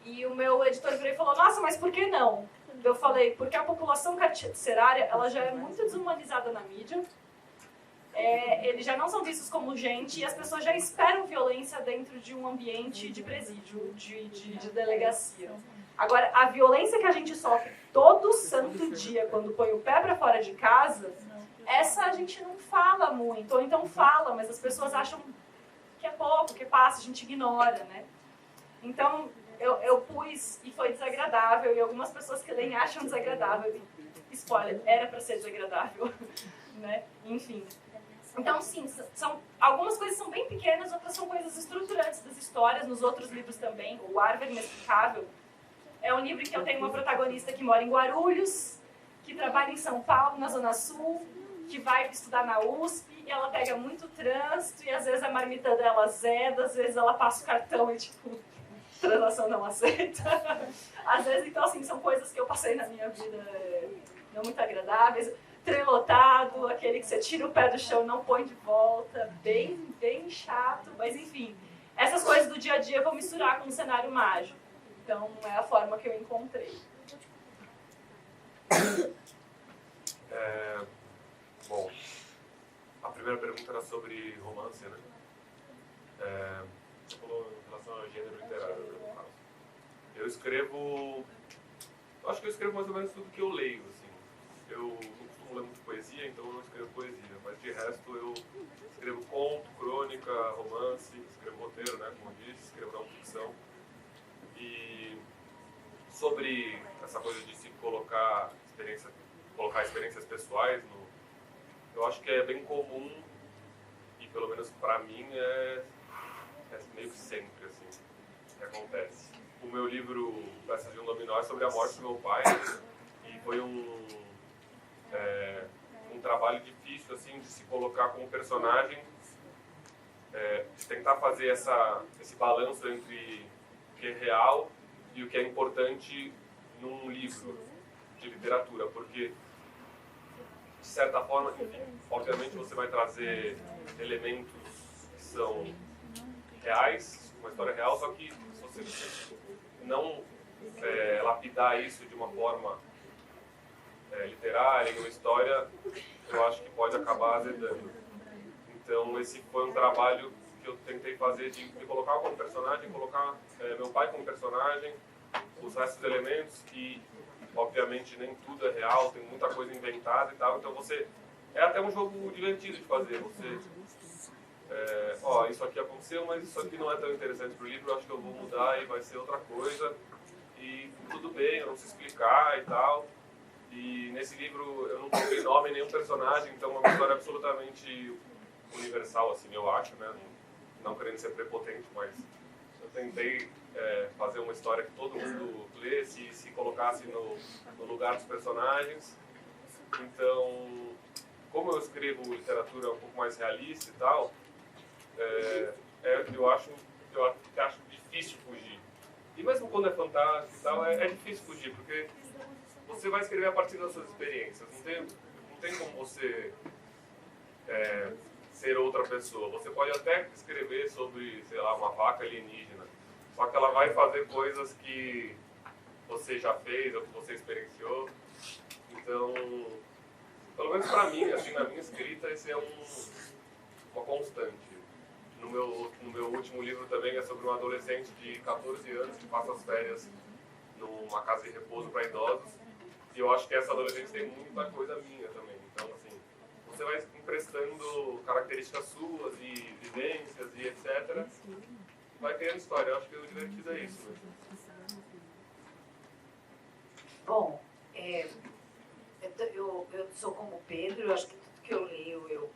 E o meu editor virou e falou, nossa, mas por que não? Eu falei, porque a população carcerária, ela já é muito desumanizada na mídia, eles já não são vistos como gente e as pessoas já esperam violência dentro de um ambiente de presídio, de delegacia. Agora, a violência que a gente sofre todo santo dia quando põe o pé pra fora de casa, essa a gente não fala muito, ou então fala, mas as pessoas acham que é pouco, que passa, a gente ignora, né? Então, eu pus e foi desagradável, e algumas pessoas que leem acham desagradável. Spoiler, era para ser desagradável, né? Enfim. Então, sim, algumas coisas são bem pequenas, outras são coisas estruturantes das histórias, nos outros livros também. O Árvore Inexplicável é um livro que eu tenho uma protagonista que mora em Guarulhos, que trabalha em São Paulo, na Zona Sul, que vai estudar na USP, e ela pega muito trânsito, e às vezes a marmita dela azeda, às vezes ela passa o cartão e, tipo, transação não aceita. Às vezes, então, assim, são coisas que eu passei na minha vida não muito agradáveis. Trem lotado, aquele que você tira o pé do chão e não põe de volta, bem, bem chato, mas enfim. Essas coisas do dia a dia eu vou misturar com um cenário mágico. Então, é a forma que eu encontrei. Bom, a primeira pergunta era sobre romance, né? Você falou em relação ao gênero literário, no caso. Eu acho que eu escrevo mais ou menos tudo que eu leio, assim. Eu não costumo ler muito poesia, então eu não escrevo poesia, mas de resto eu escrevo conto, crônica, romance, escrevo roteiro, né, como eu disse, escrevo não ficção. E sobre essa coisa de se colocar experiências pessoais, eu acho que é bem comum, e pelo menos pra mim é meio que sempre assim que acontece. O meu livro Peças de um Dominó é sobre a morte do meu pai, e foi um trabalho difícil assim de se colocar como personagem, de tentar fazer esse balanço entre o que é real e o que é importante num livro de literatura, porque de certa forma, enfim, obviamente você vai trazer elementos que são reais, uma história real, só que se você não lapidar isso de uma forma literária, em uma história, eu acho que pode acabar azedando. Então esse foi um trabalho que eu tentei fazer de me colocar como personagem, colocar meu pai como personagem, os restos dos elementos, que obviamente nem tudo é real, tem muita coisa inventada e tal, então é até um jogo divertido de fazer, isso aqui aconteceu, mas isso aqui não é tão interessante pro livro, eu acho que eu vou mudar e vai ser outra coisa, e tudo bem, eu não sei explicar e tal. E nesse livro eu não coloquei nome em nenhum personagem, então é uma história absolutamente universal, assim, eu acho, né? Não querendo ser prepotente, mas eu tentei fazer uma história que todo mundo lesse e se colocasse no lugar dos personagens. Então, como eu escrevo literatura um pouco mais realista e tal, eu acho difícil fugir. E mesmo quando é fantástico e tal, é difícil fugir, porque você vai escrever a partir das suas experiências. Não tem como você ser outra pessoa. Você pode até escrever sobre, sei lá, uma vaca alienígena, só que ela vai fazer coisas que você já fez ou que você experienciou. Então, pelo menos para mim, assim, na minha escrita, esse é uma constante. No meu último livro também é sobre um adolescente de 14 anos que passa as férias numa casa de repouso para idosos. E eu acho que essa adolescente tem muita coisa minha também. Então, assim, você vai emprestando características suas e vivências e etc. Vai criando história. Eu acho que o divertido é isso mesmo. Bom, eu sou como Pedro. Eu acho que tudo que eu leio,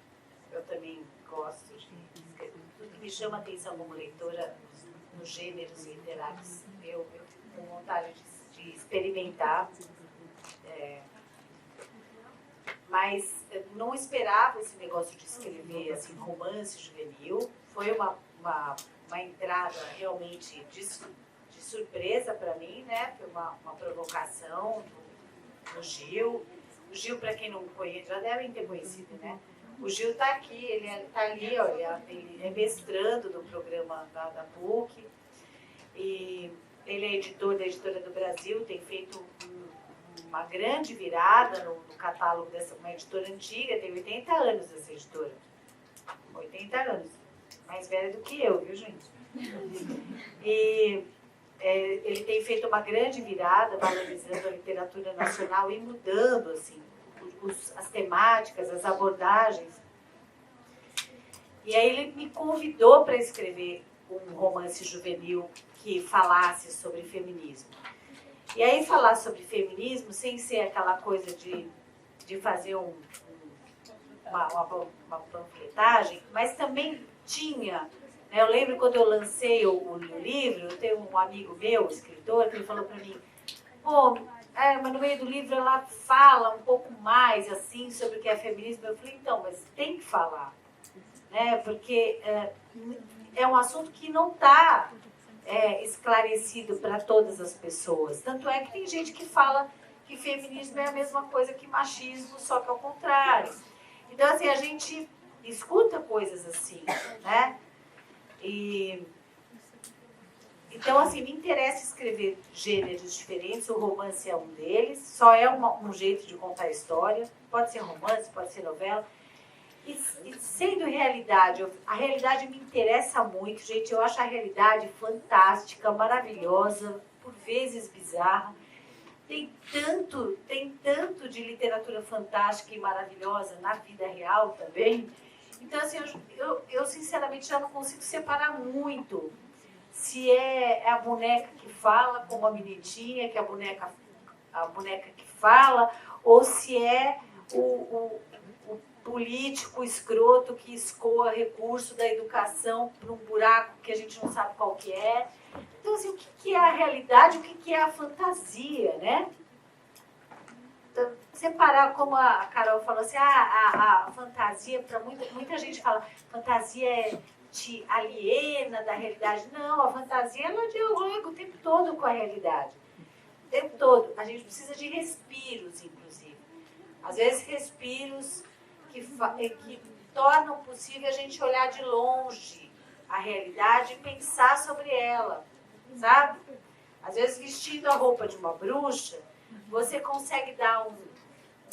eu também gosto de escrever. Tudo que me chama a atenção como leitora nos gêneros literários, eu fico com vontade de experimentar. Mas eu não esperava esse negócio de escrever assim, romance juvenil. Foi uma entrada realmente de surpresa para mim, né? Foi uma provocação do Gil. O Gil, para quem não conhece, já devem ter conhecido, né? O Gil está aqui, ele está ali, ó, ele é mestrando do programa da PUC. E ele é editor da Editora do Brasil, tem feito uma grande virada no catálogo dessa uma editora antiga, tem 80 anos essa editora. 80 anos. Mais velha do que eu, viu, gente? E ele tem feito uma grande virada, valorizando a literatura nacional e mudando assim, as temáticas, as abordagens. E aí ele me convidou para escrever um romance juvenil que falasse sobre feminismo. E aí falar sobre feminismo sem ser aquela coisa de fazer uma panfletagem, mas também tinha, né, eu lembro quando eu lancei o livro, eu tenho um amigo meu, escritor, que ele falou para mim, pô, mas no meio do livro ela fala um pouco mais assim sobre o que é feminismo. Eu falei, então, mas tem que falar, né, porque é um assunto que não está esclarecido para todas as pessoas. Tanto é que tem gente que fala que feminismo é a mesma coisa que machismo, só que ao contrário. Então, assim, a gente escuta coisas assim, né? Então, assim, me interessa escrever gêneros diferentes, o romance é um deles, só é um jeito de contar a história, pode ser romance, pode ser novela. E sendo realidade, a realidade me interessa muito, gente, eu acho a realidade fantástica, maravilhosa, por vezes bizarra. Tem tanto de literatura fantástica e maravilhosa na vida real também. Então, assim, eu sinceramente já não consigo separar muito se é a boneca que fala, como a menininha, que é a boneca que fala, ou se é o político escroto que escoa recurso da educação para um buraco que a gente não sabe qual que é. Então, assim, o que é a realidade, o que é a fantasia, né? Então, separar, como a Carol falou assim, a fantasia, para muita gente fala, fantasia te aliena da realidade. Não, a fantasia, ela dialoga o tempo todo com a realidade. O tempo todo. A gente precisa de respiros, inclusive. Às vezes, respiros que tornam possível a gente olhar de longe a realidade e pensar sobre ela, sabe? Às vezes, vestindo a roupa de uma bruxa, você consegue dar um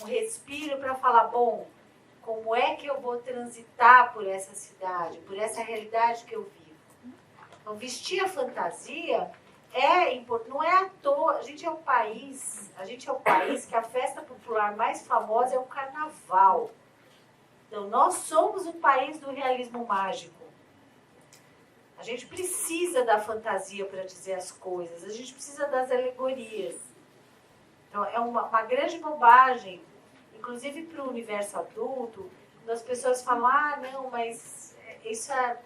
respiro para falar, bom, como é que eu vou transitar por essa cidade, por essa realidade que eu vivo? Então, vestir a fantasia é importante, não é à toa. A gente é o país que a festa popular mais famosa é o carnaval. Então, nós somos o país do realismo mágico. A gente precisa da fantasia para dizer as coisas, a gente precisa das alegorias. Então, é uma grande bobagem, inclusive para o universo adulto, quando as pessoas falam, não, mas isso é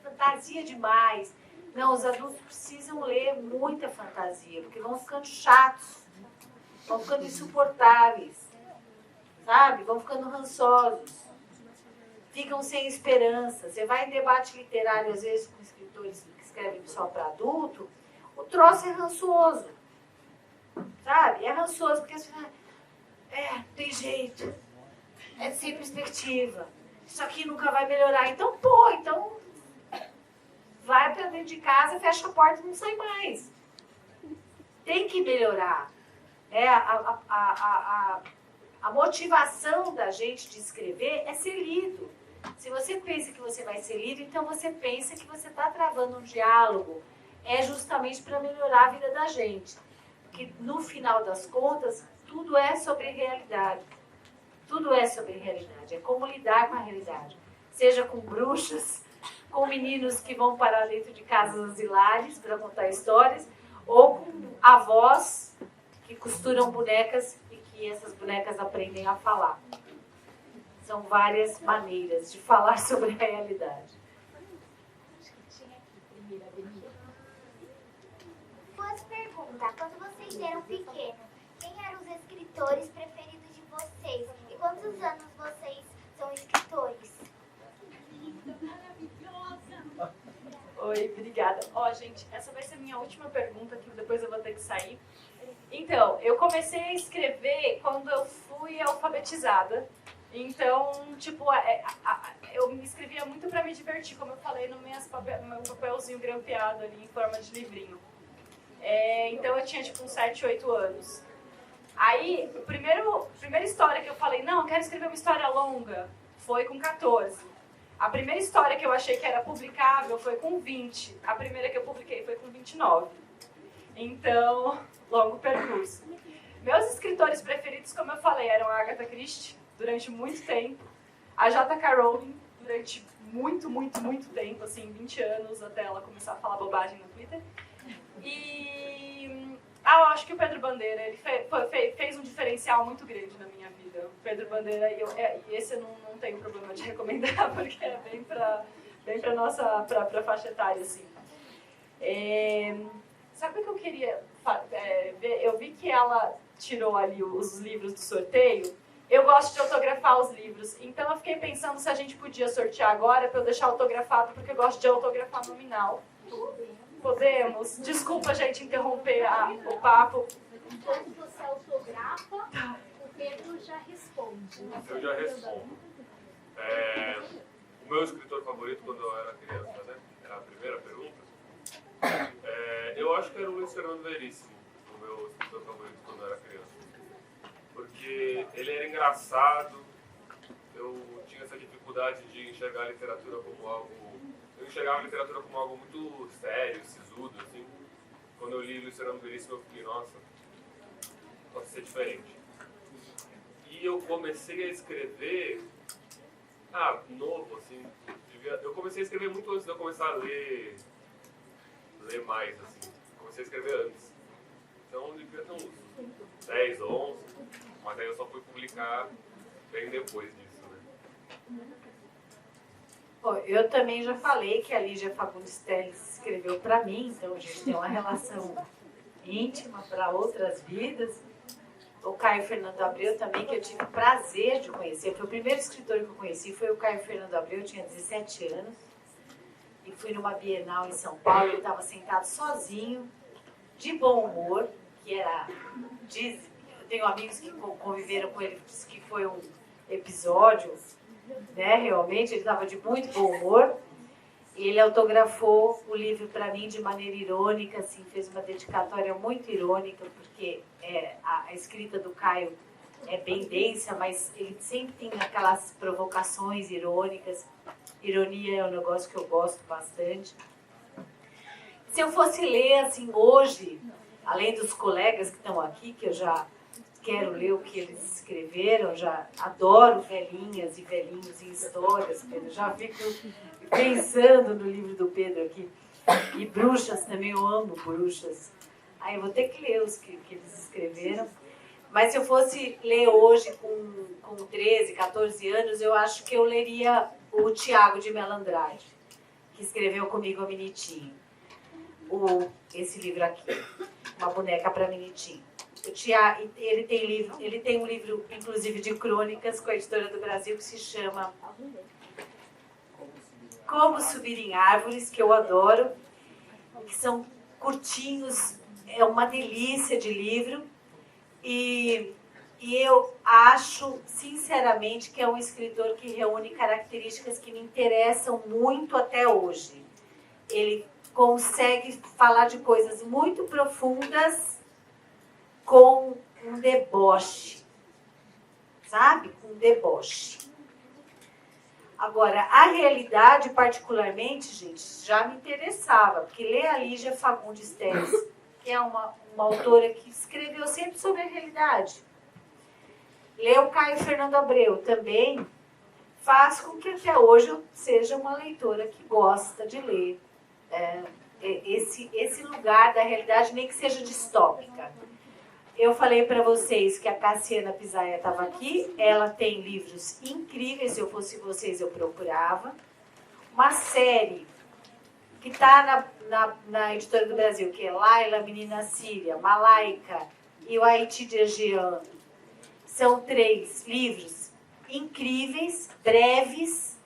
fantasia demais. Não, os adultos precisam ler muita fantasia, porque vão ficando chatos, vão ficando insuportáveis. Sabe? Vão ficando rançosos, ficam sem esperança. Você vai em debate literário, às vezes, com escritores que escrevem só para adulto, o troço é rançoso, sabe? É rançoso porque você fala, tem jeito, é sem perspectiva, isso aqui nunca vai melhorar. Então, vai para dentro de casa, fecha a porta e não sai mais. Tem que melhorar. A motivação da gente de escrever é ser lido. Se você pensa que você vai ser lido, então você pensa que você está travando um diálogo. É justamente para melhorar a vida da gente. Porque, no final das contas, tudo é sobre realidade. Tudo é sobre realidade. É como lidar com a realidade. Seja com bruxas, com meninos que vão parar dentro de casas asilares para contar histórias, ou com avós que costuram bonecas e que que essas bonecas aprendem a falar. São várias maneiras de falar sobre a realidade. Duas perguntas. Quando vocês eram pequenos, quem eram os escritores preferidos de vocês? E quantos anos vocês são escritores? Oi, obrigada. Ó, gente, essa vai ser minha última pergunta, que depois eu vou ter que sair. Então, eu comecei a escrever quando eu fui alfabetizada. Então, tipo, eu me escrevia muito para me divertir, como eu falei no meu papelzinho grampeado ali em forma de livrinho. Então, eu tinha, tipo, uns 7, 8 anos. Aí, a primeira história que eu falei, não, eu quero escrever uma história longa, foi com 14. A primeira história que eu achei que era publicável foi com 20. A primeira que eu publiquei foi com 29. Então, longo percurso. Meus escritores preferidos, como eu falei, eram a Agatha Christie, durante muito tempo. A J.K. Rowling, durante muito tempo, assim, 20 anos, até ela começar a falar bobagem no Twitter. E eu acho que o Pedro Bandeira, ele fez um diferencial muito grande na minha vida. O Pedro Bandeira, e esse eu não tenho problema de recomendar, porque é bem pra nossa pra faixa etária, assim. Sabe o que eu queria ver? Eu vi que ela tirou ali os livros do sorteio. Eu gosto de autografar os livros, então eu fiquei pensando se a gente podia sortear agora para eu deixar autografado, porque eu gosto de autografar nominal. Podemos? Desculpa, gente, interromper o papo. Enquanto você autografa, o Pedro já responde. Eu já respondo. O meu escritor favorito quando eu era criança, né? Era a primeira pergunta. Eu acho que era o Luiz Fernando Veríssimo, o meu escritor favorito quando eu era criança. Porque ele era engraçado, eu tinha essa dificuldade de enxergar a literatura como algo... Eu enxergava a literatura como algo muito sério, sisudo, assim. Quando eu li Luiz Fernando Veríssimo, eu fiquei, nossa, pode ser diferente. E eu comecei a escrever, novo, assim. Eu comecei a escrever muito antes de eu começar a ler mais, assim. Comecei a escrever antes. Então, eu devia ter uns 10, 11, mas aí eu só fui publicar bem depois disso, né? Bom, eu também já falei que a Lígia Fagundes Telles escreveu para mim, então a gente tem uma relação íntima para outras vidas. O Caio Fernando Abreu também, que eu tive o prazer de conhecer. Foi o primeiro escritor que eu conheci, foi o Caio Fernando Abreu, eu tinha 17 anos. E fui numa Bienal em São Paulo, ele estava sentado sozinho, de bom humor, que era... Eu tenho amigos que conviveram com ele, disse que foi um episódio, né, realmente, ele estava de muito bom humor. Ele autografou o livro para mim de maneira irônica, assim, fez uma dedicatória muito irônica, porque a escrita do Caio é bem densa, mas ele sempre tem aquelas provocações irônicas. Ironia é um negócio que eu gosto bastante. Se eu fosse ler, assim, hoje, além dos colegas que estão aqui, que eu já quero ler o que eles escreveram, já adoro velhinhas e velhinhos em histórias, Pedro, já fico pensando no livro do Pedro aqui. E bruxas também, eu amo bruxas. Aí eu vou ter que ler os que eles escreveram. Mas se eu fosse ler hoje com 13, 14 anos, eu acho que eu leria o Tiago de Melandrade, que escreveu comigo a Minitinho. Esse livro aqui, Uma Boneca para Minitinho. Ele tem um livro, inclusive, de crônicas com a Editora do Brasil, que se chama Como Subir em Árvores, que eu adoro, que são curtinhos, é uma delícia de livro. E eu acho, sinceramente, que é um escritor que reúne características que me interessam muito até hoje. Ele consegue falar de coisas muito profundas com um deboche, sabe? Com um deboche. Agora, a realidade, particularmente, gente, já me interessava, porque ler a Lígia Fagundes Telles, que é uma autora que escreveu sempre sobre a realidade. Ler o Caio Fernando Abreu também faz com que até hoje eu seja uma leitora que gosta de ler esse lugar da realidade, nem que seja distópica. Eu falei para vocês que a Cassiana Pisaia estava aqui. Ela tem livros incríveis. Se eu fosse vocês, eu procurava. Uma série que está na Editora do Brasil, que é Laila, Menina Síria, Malaika e o Haiti de Egean. São 3 livros incríveis, breves.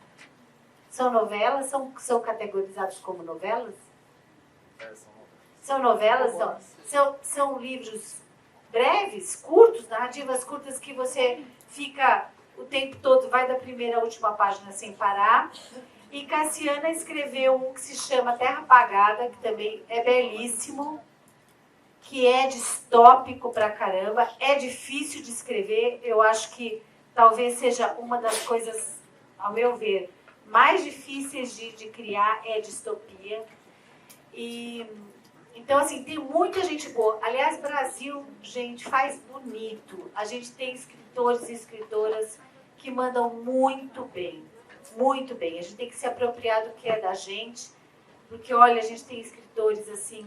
São novelas? São categorizados como novelas? São novelas? São livros breves, curtos, narrativas curtas que você fica o tempo todo, vai da primeira à última página sem parar. E Cassiana escreveu um que se chama Terra Apagada, que também é belíssimo, que é distópico pra caramba, é difícil de escrever. Eu acho que talvez seja uma das coisas, ao meu ver, mais difíceis de criar é a distopia. Então, assim, tem muita gente boa. Aliás, Brasil, gente, faz bonito. A gente tem escritores e escritoras que mandam muito bem. Muito bem. A gente tem que se apropriar do que é da gente. Porque, olha, a gente tem escritores, assim,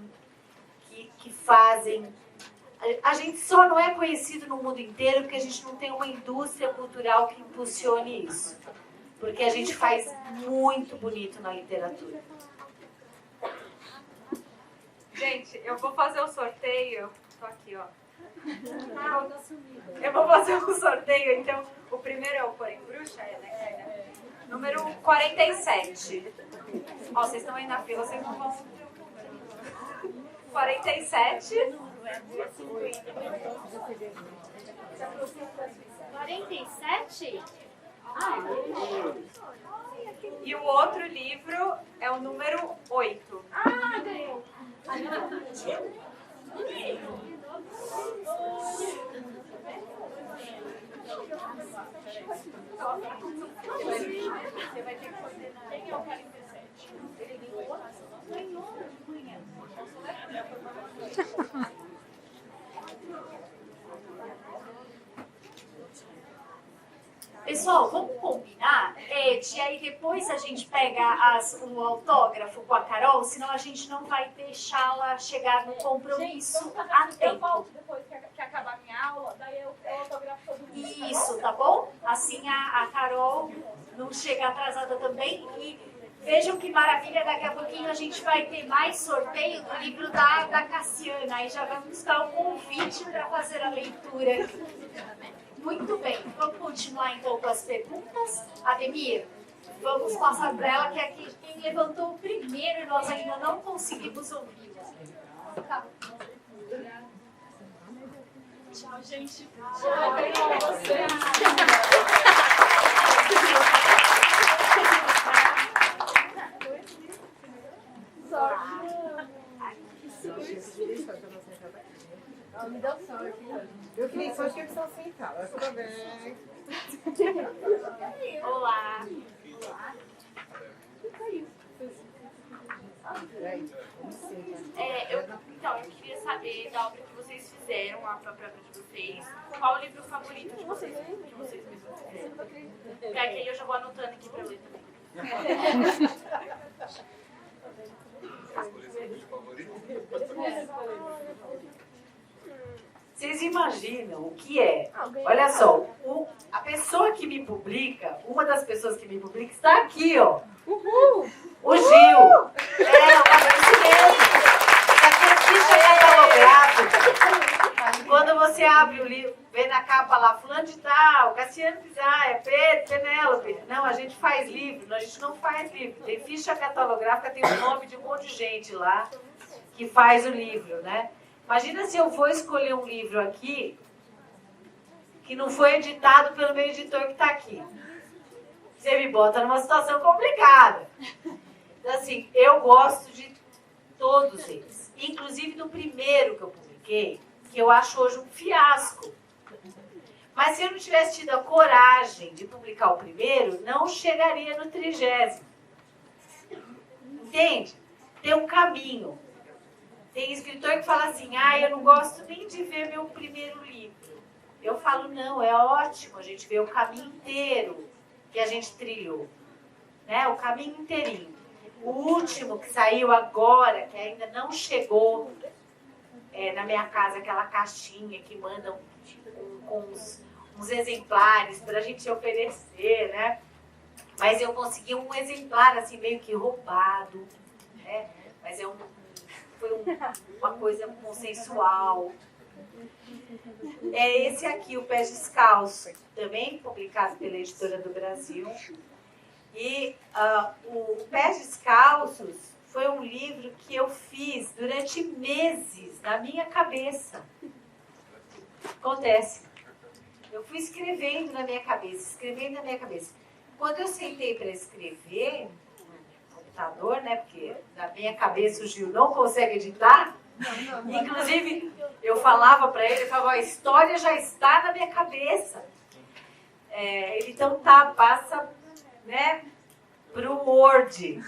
que fazem... A gente só não é conhecido no mundo inteiro porque a gente não tem uma indústria cultural que impulsione isso. Porque a gente faz muito bonito na literatura. Gente, eu vou fazer o sorteio. Tô aqui, ó. Eu vou fazer o sorteio, então. O primeiro é o Porém Bruxa, né? Número 47. Ó, vocês estão aí na fila, vocês não vão. 47. 47? E o outro livro é o número 8. Ah, ganhou. Você vai ter que fazer quem é o 47. Ele ganhou de manhã. Pessoal, vamos combinar de aí depois a gente pega o autógrafo com a Carol, senão a gente não vai deixá-la chegar no compromisso a Eu tempo. volto depois que acabar a minha aula, daí eu autografo todo mundo. Isso, tá bom? Assim a Carol não chega atrasada também. E vejam que maravilha, daqui a pouquinho a gente vai ter mais sorteio do livro da Cassiana. Aí já vamos dar o convite para fazer a leitura. Muito bem, vamos continuar então com as perguntas. Ademir, vamos passar para ela, que aqui quem levantou o primeiro e nós ainda não conseguimos ouvir. Tá. Tchau, gente. Tchau, você. Me deu sorte. Eu queria só que eles estão sentados. Tudo bem. Olá. Então, eu queria saber da obra que vocês fizeram, a própria obra de vocês, qual o livro favorito de vocês mesmos fizeram? Porque aí eu já vou anotando aqui pra ler também. Vocês imaginam o que é? Olha só, a pessoa que me publica, uma das pessoas que me publica está aqui, ó. Uhul. O Gil. Isso mesmo. Isso aqui é ficha catalográfica. Quando você abre o livro, vê na capa lá, fulano de tal, Cassiana Pisaia, Pedro, Penélope. Não, a gente faz livro, a gente não faz livro. Tem ficha catalográfica, tem o nome de um monte de gente lá que faz o livro, né? Imagina se eu vou escolher um livro aqui que não foi editado pelo meu editor que está aqui. Você me bota numa situação complicada. Então, assim, eu gosto de todos eles. Inclusive do primeiro que eu publiquei, que eu acho hoje um fiasco. Mas se eu não tivesse tido a coragem de publicar o primeiro, não chegaria no 30º. Entende? Tem um caminho. Tem escritor que fala assim, eu não gosto nem de ver meu primeiro livro. Eu falo, não, é ótimo a gente ver o caminho inteiro que a gente trilhou. Né? O caminho inteirinho. O último que saiu agora, que ainda não chegou, na minha casa aquela caixinha que mandam com uns exemplares para a gente oferecer, né? Mas eu consegui um exemplar assim meio que roubado, né? Mas foi uma coisa consensual. É esse aqui, o Pés Descalços, também publicado pela Editora do Brasil. E o Pés Descalços foi um livro que eu fiz durante meses na minha cabeça. Acontece. Eu fui escrevendo na minha cabeça. Quando eu sentei para escrever no computador, né? Porque na minha cabeça o Gil não consegue editar. Inclusive, eu falava para ele, a história já está na minha cabeça. Ele então passa, né, para o Word.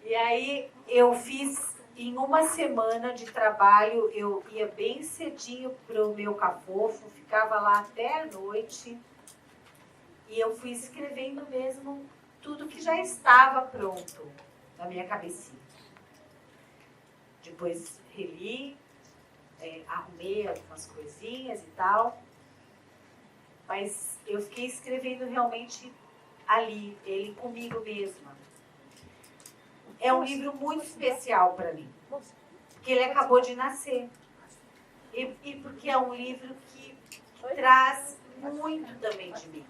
E aí eu fiz em uma semana de trabalho, eu ia bem cedinho para o meu cafofo, ficava lá até a noite. E eu fui escrevendo mesmo tudo que já estava pronto na minha cabecinha. Depois reli, arrumei algumas coisinhas e tal. Mas eu fiquei escrevendo realmente ali, ele comigo mesma. É um livro muito especial para mim, porque ele acabou de nascer. E porque é um livro que traz muito também de mim.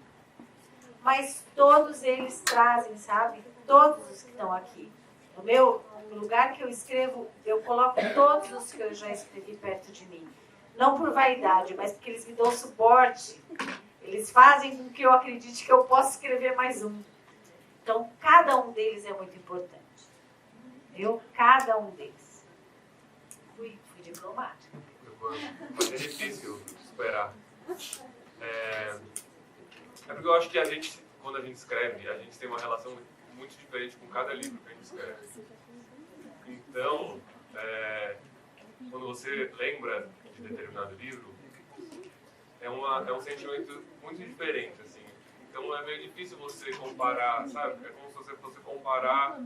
Mas todos eles trazem, sabe? Todos os que estão aqui. No lugar que eu escrevo, eu coloco todos os que eu já escrevi perto de mim. Não por vaidade, mas porque eles me dão suporte. Eles fazem com que eu acredite que eu posso escrever mais um. Então, cada um deles é muito importante. Cada um deles. Fui diplomática. Mas é difícil superar. Porque eu acho que quando a gente escreve, a gente tem uma relação muito diferente com cada livro que a gente escreve. Então, quando você lembra de determinado livro, é um sentimento muito diferente, assim. Então é meio difícil você comparar, sabe? É como se você fosse comparar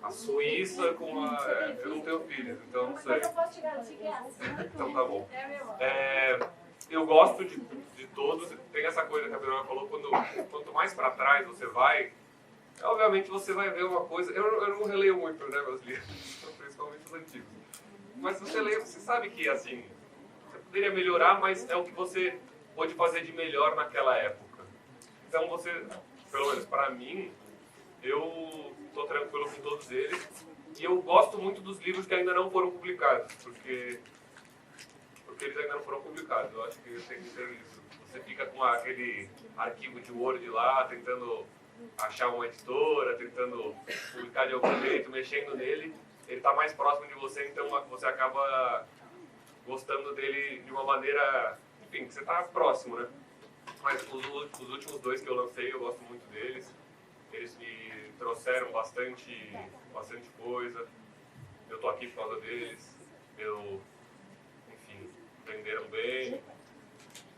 a Suíça com a... eu não tenho filhos, então não sei. Mas eu posso te garantir que é assim. Então tá bom. Eu gosto de todos. Tem essa coisa que a Verônica falou, quanto mais para trás você vai, obviamente você vai ver uma coisa... Eu não releio muito, né, meus livros, principalmente os antigos. Mas se você lê, você sabe que, assim, você poderia melhorar, mas é o que você pode fazer de melhor naquela época. Então você, pelo menos para mim, eu estou tranquilo com todos eles. E eu gosto muito dos livros que ainda não foram publicados, porque eles ainda não foram publicados. Eu acho que tem que ser isso. Você fica com aquele arquivo de Word lá, tentando achar uma editora, tentando publicar de algum jeito, mexendo nele. Ele está mais próximo de você, então você acaba gostando dele de uma maneira... Enfim, você está próximo, né? Mas os últimos dois que eu lancei, eu gosto muito deles. Eles me trouxeram bastante coisa. Eu tô aqui por causa deles. Enfim, venderam bem.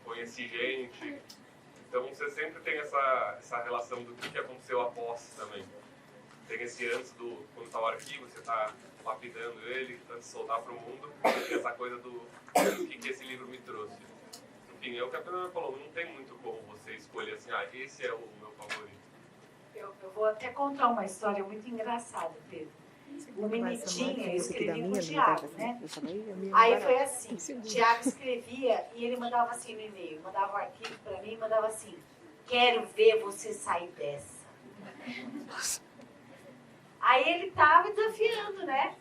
Conheci gente. Então você sempre tem essa relação do que aconteceu após também. Tem esse antes quando está o arquivo, você está lapidando ele, antes de soltar para o mundo. E essa coisa do que esse livro me trouxe. Enfim, é o que a Fernanda falou, não tem muito como você escolher assim, esse é o meu favorito. Eu vou até contar uma história muito engraçada, Pedro. O Bonitinho, eu escrevi com o Tiago, né? Aí foi assim, o Tiago escrevia e ele mandava assim no e-mail, mandava o arquivo para mim e mandava assim, quero ver você sair dessa. Aí ele estava desafiando, né?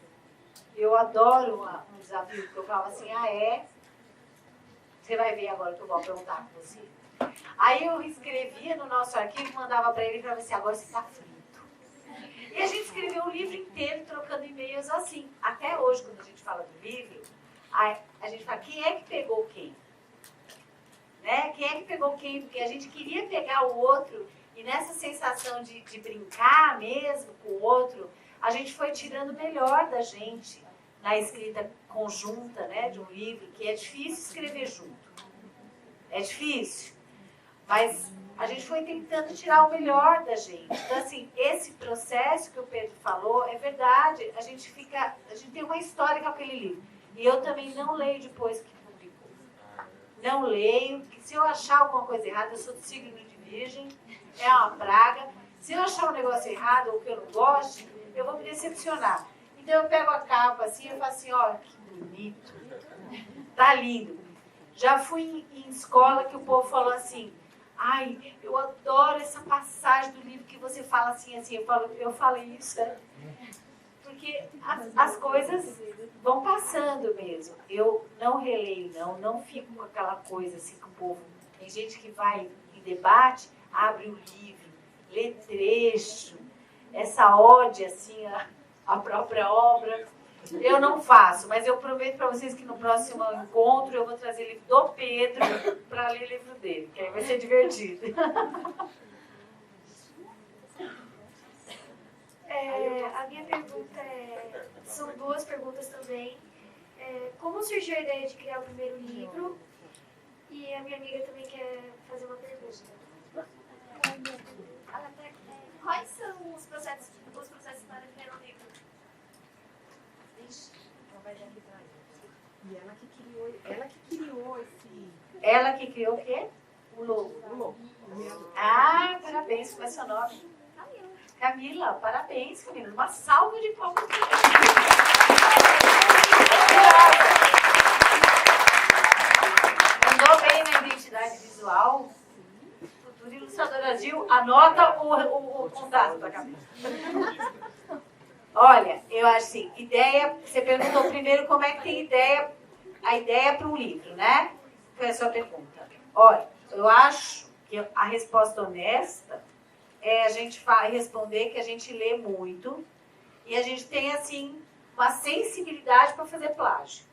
Eu adoro um desafio, porque eu falava assim, você vai ver agora que eu vou perguntar com você. Aí eu escrevia no nosso arquivo, mandava para ele e falava assim, agora você está frito. E a gente escreveu o livro inteiro trocando e-mails assim. Até hoje, quando a gente fala do livro, a gente fala, quem é que pegou quem? Né? Quem é que pegou quem? Porque a gente queria pegar o outro e nessa sensação de brincar mesmo com o outro, a gente foi tirando o melhor da gente na escrita conjunta, né, de um livro, que é difícil escrever junto. É difícil. Mas a gente foi tentando tirar o melhor da gente. Então, assim, esse processo que o Pedro falou é verdade. A gente tem uma história com aquele livro. E eu também não leio depois que publicou. Não leio. Porque se eu achar alguma coisa errada, eu sou do signo de Virgem, é uma praga. Se eu achar um negócio errado ou que eu não goste, eu vou me decepcionar. Então eu pego a capa assim e falo assim, ó, que bonito. Tá lindo. Já fui em escola que o povo falou assim, ai, eu adoro essa passagem do livro que você fala assim, assim. Eu falei isso, né? Porque as coisas vão passando mesmo. Eu não releio, não fico com aquela coisa assim que o povo... Tem gente que vai em debate, abre o livro, lê trecho, essa ode assim, a própria obra. Eu não faço, mas eu prometo para vocês que no próximo encontro eu vou trazer livro do Pedro para ler o livro dele, que aí vai ser divertido. A minha pergunta são duas perguntas também. Como surgiu a ideia de criar o primeiro livro? E a minha amiga também quer fazer uma pergunta. Quais são os processos para criar um livro? E ela que criou esse... Ela que criou o quê? O logo. Ah, parabéns, qual é seu nome? Camila, parabéns, Camila. Uma salva de palmas. Andou bem na identidade visual. Futura ilustradora Gil, anota o contato da Camila. Olha, eu acho assim, ideia, você perguntou primeiro como é que tem a ideia para um livro, né? Foi a sua pergunta. Olha, eu acho que a resposta honesta é a gente responder que a gente lê muito e a gente tem, assim, uma sensibilidade para fazer plágio.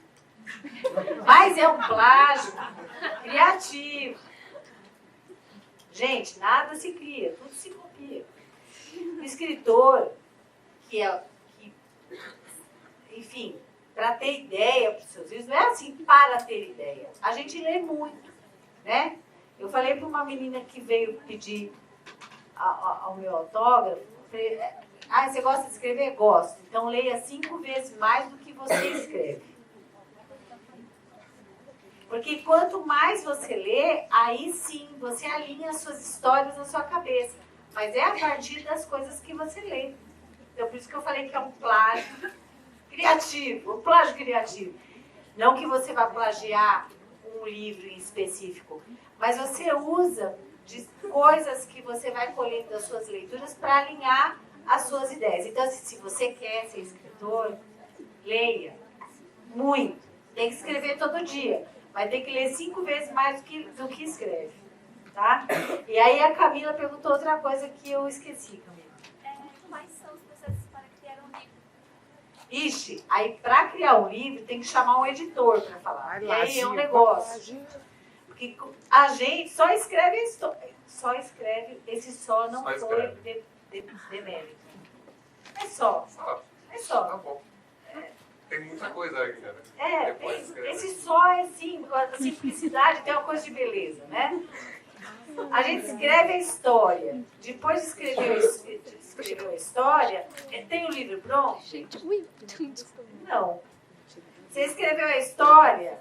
Mas é um plágio criativo. Gente, nada se cria, tudo se copia. O escritor enfim, para ter ideia para os seus livros, não é assim para ter ideia. A gente lê muito, né? Eu falei para uma menina que veio pedir ao meu autógrafo, falei, você gosta de escrever? Gosto. Então leia 5 vezes mais do que você escreve. Porque quanto mais você lê, aí sim, você alinha as suas histórias na sua cabeça. Mas é a partir das coisas que você lê. Então, por isso que eu falei que é um plágio criativo, um plágio criativo. Não que você vá plagiar um livro em específico, mas você usa de coisas que você vai colhendo das suas leituras para alinhar as suas ideias. Então, se você quer ser escritor, leia muito. Tem que escrever todo dia, mas tem que ler 5 vezes mais do que escreve. Tá? E aí a Camila perguntou outra coisa que eu esqueci, Camila. Quais são os processos para criar um livro? Ixi, aí para criar um livro tem que chamar um editor para falar. E aí é um negócio. Porque a gente só escreve a história. Só escreve, esse só não foi demérito. É só. É só. Tá bom. Tem muita coisa ainda, né? Esse só é assim, a simplicidade tem uma coisa de beleza, né? A gente escreve a história. Depois de escrever a história, tem o livro pronto? Não. Você escreveu a história,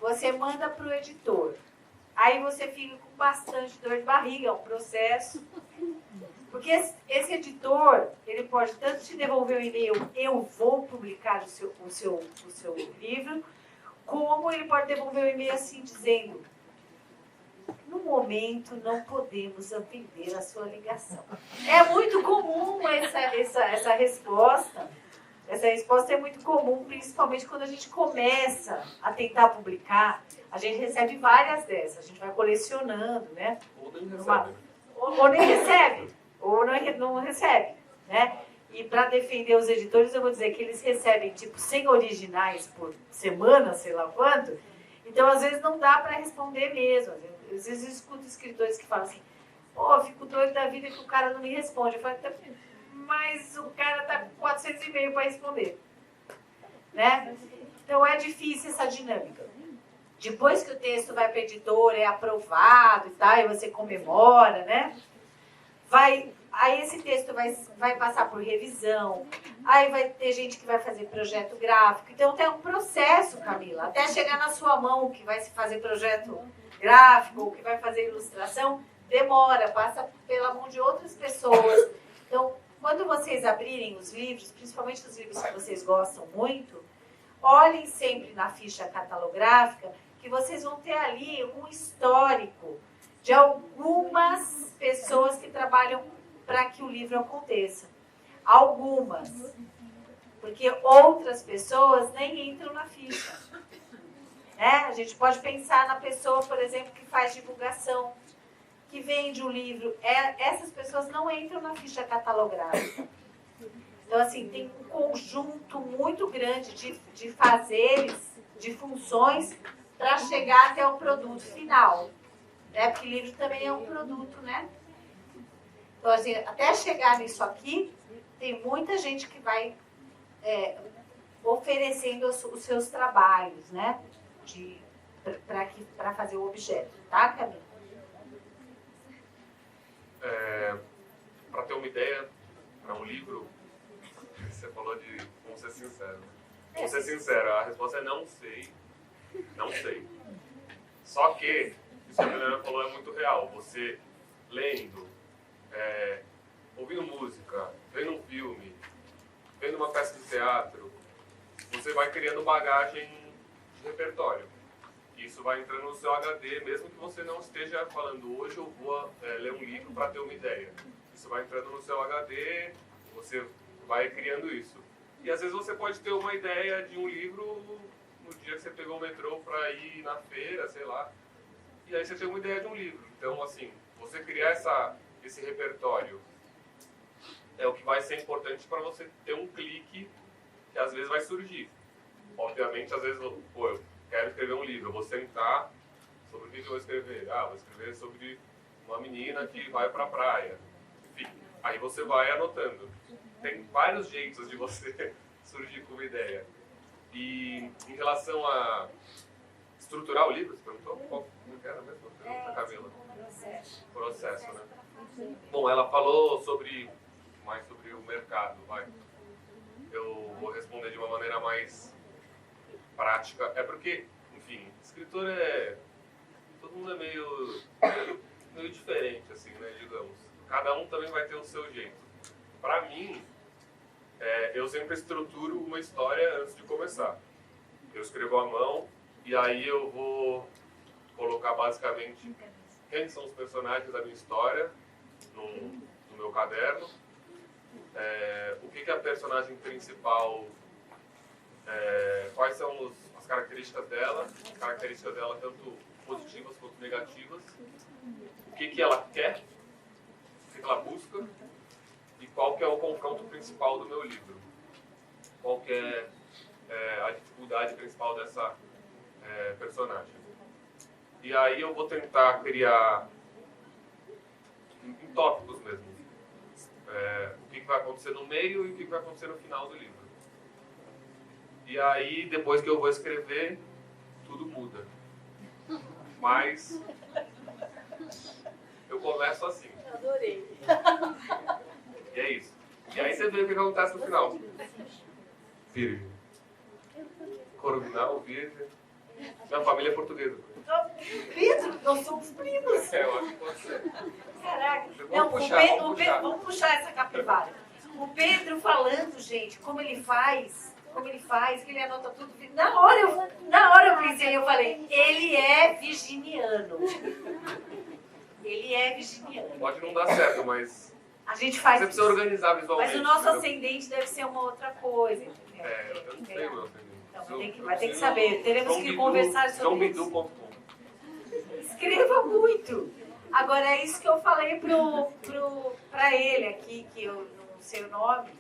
você manda para o editor. Aí você fica com bastante dor de barriga, é um processo. Porque esse editor, ele pode tanto te devolver o e-mail, eu vou publicar o seu livro, como ele pode devolver o e-mail assim, dizendo, no momento não podemos atender a sua ligação. É muito comum essa resposta. Essa resposta é muito comum, principalmente quando a gente começa a tentar publicar. A gente recebe várias dessas, a gente vai colecionando, né? Ou nem recebe. Ou nem recebe, ou não recebe, né? E para defender os editores, eu vou dizer que eles recebem tipo 100 originais por semana, sei lá quanto. Então, às vezes, não dá para responder mesmo. Às vezes eu escuto escritores que falam assim, eu fico doido da vida que o cara não me responde. Eu falo, mas o cara tá com 400 e-mails para responder. Né? Então, é difícil essa dinâmica. Depois que o texto vai para o editor, é aprovado e tal, e você comemora, né? Aí esse texto vai passar por revisão, aí vai ter gente que vai fazer projeto gráfico. Então tem um processo, Camila, até chegar na sua mão que vai se fazer projeto gráfico, ou que vai fazer ilustração, demora, passa pela mão de outras pessoas. Então, quando vocês abrirem os livros, principalmente os livros que vocês gostam muito, olhem sempre na ficha catalográfica que vocês vão ter ali um histórico de algumas pessoas que trabalham para que o livro aconteça. Algumas. Porque outras pessoas nem entram na ficha. Né? A gente pode pensar na pessoa, por exemplo, que faz divulgação, que vende o livro. Essas pessoas não entram na ficha catalográfica. Então, assim, tem um conjunto muito grande de fazeres, de funções, para chegar até o produto final. Né? Porque livro também é um produto, né? Então, assim, até chegar nisso aqui, tem muita gente que vai oferecendo os seus trabalhos, né? Para fazer o objeto. Tá, Camila? Para ter uma ideia, para um livro, você falou de vamos ser sincero. Vamos ser sincero, a resposta é não sei. Não sei. Só que, isso que a Helena falou é muito real. Você lendo, ouvindo música, vendo um filme, vendo uma peça de teatro, você vai criando bagagem de repertório. Isso vai entrando no seu HD, mesmo que você não esteja falando hoje eu vou ler um livro para ter uma ideia. Isso vai entrando no seu HD, você vai criando isso. E às vezes você pode ter uma ideia de um livro no dia que você pegou o metrô para ir na feira, sei lá. E aí você tem uma ideia de um livro. Então, assim, você criar esse repertório é o que vai ser importante para você ter um clique que às vezes vai surgir. Obviamente, às vezes, eu quero escrever um livro, eu vou sentar, sobre o que eu vou escrever? Vou escrever sobre uma menina que vai para a praia. Enfim, aí você vai anotando. Tem vários jeitos de você surgir com uma ideia. E em relação a estruturar o livro, você perguntou? Como era mesmo? A Camila. Processo, né? Bom, ela falou mais sobre o mercado, vai. Eu vou responder de uma maneira mais prática. É porque, enfim, escritor todo mundo é meio diferente, assim, né, digamos. Cada um também vai ter o seu jeito. Pra mim, eu sempre estruturo uma história antes de começar. Eu escrevo à mão e aí eu vou colocar basicamente quem são os personagens da minha história no meu caderno, o que é a personagem principal, quais são as características dela tanto positivas quanto negativas, o que ela quer, o que ela busca e qual que é o confronto principal do meu livro, qual que é a dificuldade principal dessa personagem. E aí eu vou tentar criar em tópicos mesmo o que vai acontecer no meio e o que vai acontecer no final do livro. E aí, depois que eu vou escrever, tudo muda. Mas eu começo assim. Adorei. E é isso. E aí você vê o que acontece no final. Virgem. Corvinal, virgem. Minha família é portuguesa. Pedro, nós somos primos. Eu acho que pode ser. Caraca. Vamos puxar. Essa capivara. O Pedro falando, gente, como ele faz, que ele anota tudo. Na hora eu pensei, eu falei, ele é virginiano. Ele é virginiano. Pode não dar certo, mas a gente faz. Você precisa organizar visualmente. Mas o nosso ascendente deve ser uma outra coisa, entendeu? Eu não sei o meu ascendente. Então vai ter que saber. Teremos que conversar sobre isso. JoãoBidu.com. Escreva muito. Agora é isso que eu falei pra ele aqui, que eu não sei o nome.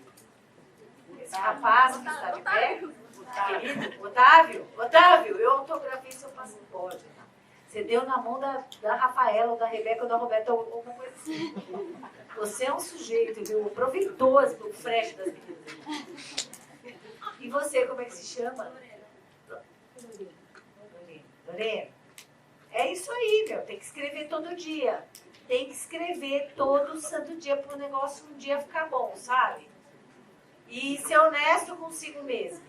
Esse rapaz que está de pé. Querido, Otávio, eu autografei seu passaporte. Você deu na mão da Rafaela, ou da Rebeca, ou da Roberta, ou alguma coisa assim. Você é um sujeito, viu? Proveitoso pro frete das meninas. E você, como é que se chama? Lorena, é isso aí, meu. Tem que escrever todo dia. Tem que escrever todo santo dia para o negócio um dia ficar bom, sabe? E ser honesto consigo mesmo.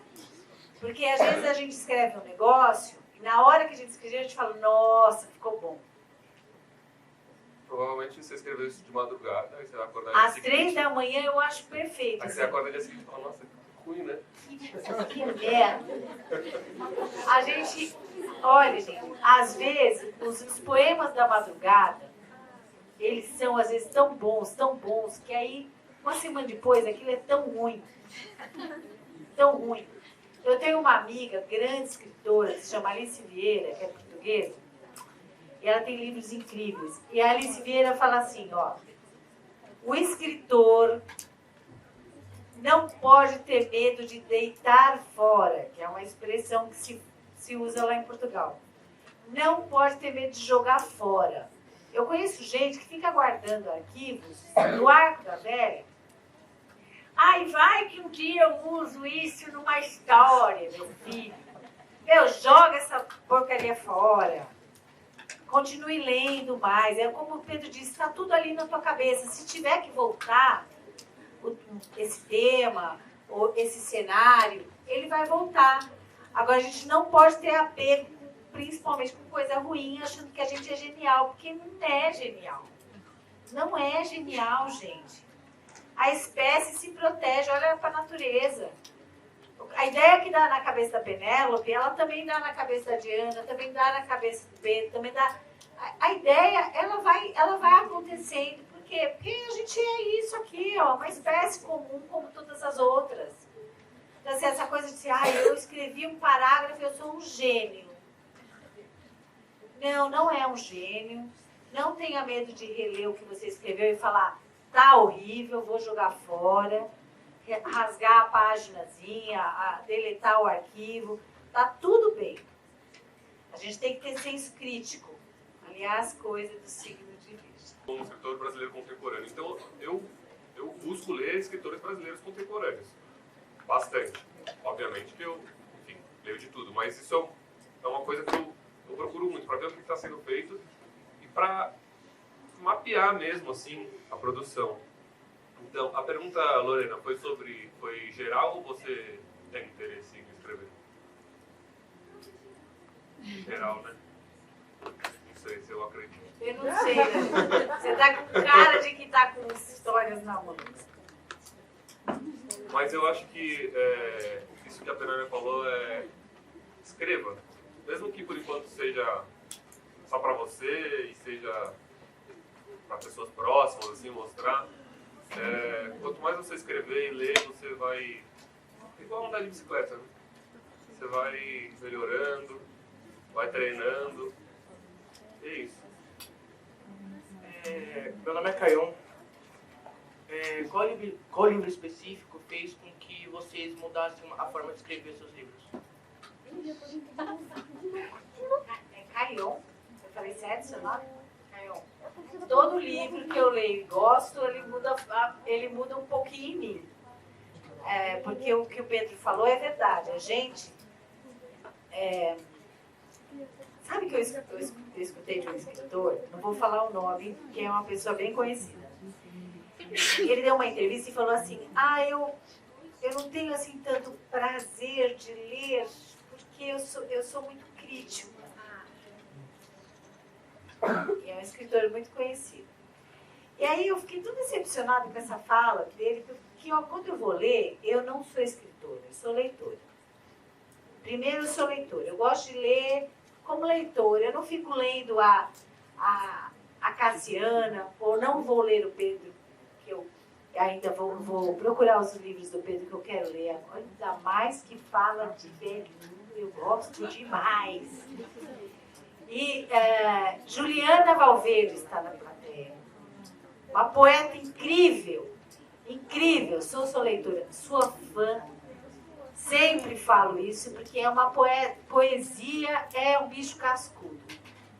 Porque às vezes a gente escreve um negócio e na hora que a gente escreve, a gente fala, nossa, ficou bom. Provavelmente você escreveu isso de madrugada, aí você vai acordar... Às 3 da manhã eu acho perfeito. Aí você acorda dia seguinte e fala, nossa, que ruim, né? Que merda. A gente... Olha, gente, às vezes, os poemas da madrugada, eles são, às vezes, tão bons, que aí, uma semana depois, aquilo é tão ruim. Tão ruim. Eu tenho uma amiga, grande escritora, que se chama Alice Vieira, que é portuguesa, e ela tem livros incríveis. E a Alice Vieira fala assim, ó, o escritor não pode ter medo de deitar fora, que é uma expressão que se usa lá em Portugal. Não pode ter medo de jogar fora. Eu conheço gente que fica guardando arquivos no Arco da Velha. Ai, vai que um dia eu uso isso numa história, meu filho. Eu jogo essa porcaria fora. Continue lendo mais. É como o Pedro disse, está tudo ali na tua cabeça. Se tiver que voltar, esse tema, ou esse cenário, ele vai voltar. Agora, a gente não pode ter apego, principalmente com coisa ruim, achando que a gente é genial, porque não é genial. Não é genial, gente. A espécie se protege, olha para a natureza. A ideia que dá na cabeça da Penélope, ela também dá na cabeça da Diana, também dá na cabeça do Pedro, também dá... A ideia, ela vai acontecendo. Por quê? Porque a gente é isso aqui, ó, uma espécie comum como todas as outras. Então, assim, essa coisa de dizer, eu escrevi um parágrafo, eu sou um gênio. Não, não é um gênio. Não tenha medo de reler o que você escreveu e falar, tá horrível, vou jogar fora, rasgar a paginazinha, deletar o arquivo, tá tudo bem. A gente tem que ter senso crítico. Aliás, coisa do signo de Virgem. Como escritor brasileiro contemporâneo, então eu busco ler escritores brasileiros contemporâneos. Bastante. Obviamente que eu, enfim, leio de tudo, mas isso é uma coisa que eu procuro muito, para ver o que está sendo feito e para mapear mesmo, assim, a produção. Então, a pergunta, Lorena, foi geral ou você tem interesse em escrever? Geral, né? Não sei se eu acredito. Eu não sei. Você tá com cara de que tá com histórias na mão. Mas eu acho que isso que a Penânia falou escreva. Mesmo que por enquanto seja só para você e seja para pessoas próximas, assim, mostrar. Quanto mais você escrever e ler, você vai... Igual andar de bicicleta, né? Você vai melhorando, vai treinando. É isso. Meu nome é Caion. Qual livro específico fez com que vocês mudassem a forma de escrever seus livros? É Caion. Eu falei certo seu nome? Caion. Todo livro que eu leio e gosto, ele muda um pouquinho em mim. Porque o que o Pedro falou é verdade. A gente... Sabe que eu escutei de um escritor? Não vou falar o nome, que é uma pessoa bem conhecida. Ele deu uma entrevista e falou assim, eu não tenho assim tanto prazer de ler, porque eu sou muito crítico. E é um escritor muito conhecido. E aí eu fiquei tão decepcionada com essa fala dele, que quando eu vou ler, eu não sou escritora, eu sou leitora. Primeiro eu sou leitora, eu gosto de ler como leitora, eu não fico lendo a Cassiana, ou não vou ler o Pedro, que eu ainda vou procurar os livros do Pedro que eu quero ler, ainda mais que fala de velhinho, eu gosto demais. E Juliana Valverde está na plateia, uma poeta incrível, incrível, sou leitora, sua fã. Sempre falo isso, porque é uma poesia é um bicho cascudo.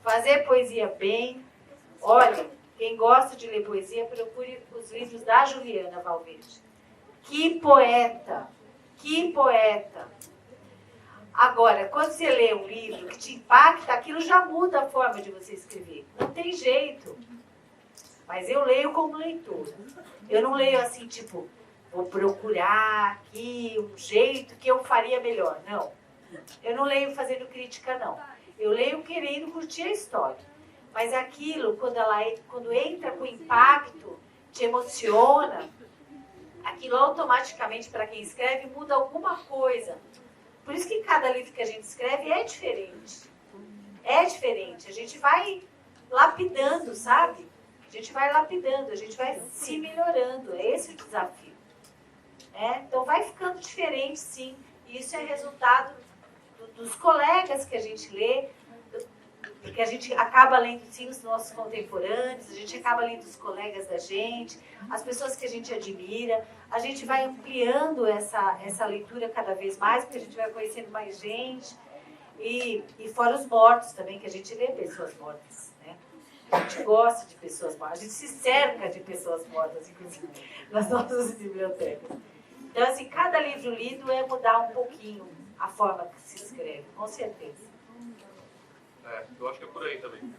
Fazer poesia bem, olha, quem gosta de ler poesia, procure os livros da Juliana Valverde. Que poeta! Que poeta! Agora, quando você lê um livro que te impacta, aquilo já muda a forma de você escrever. Não tem jeito. Mas eu leio como leitora. Eu não leio assim, tipo, vou procurar aqui um jeito que eu faria melhor. Não. Eu não leio fazendo crítica, não. Eu leio querendo curtir a história. Mas aquilo, quando entra com impacto, te emociona, aquilo automaticamente, para quem escreve, muda alguma coisa. Por isso que cada livro que a gente escreve é diferente. É diferente. A gente vai lapidando, sabe? A gente vai lapidando, a gente vai se melhorando. É esse o desafio. Então vai ficando diferente, sim. E isso é resultado dos colegas que a gente lê, porque a gente acaba lendo, sim, os nossos contemporâneos, a gente acaba lendo os colegas da gente, as pessoas que a gente admira. A gente vai ampliando essa leitura cada vez mais, porque a gente vai conhecendo mais gente. E fora os mortos também, que a gente lê pessoas mortas, né? A gente gosta de pessoas mortas, a gente se cerca de pessoas mortas, inclusive, nas nossas bibliotecas. Então, assim, cada livro lido é mudar um pouquinho a forma que se escreve, com certeza. Eu acho que é por aí também.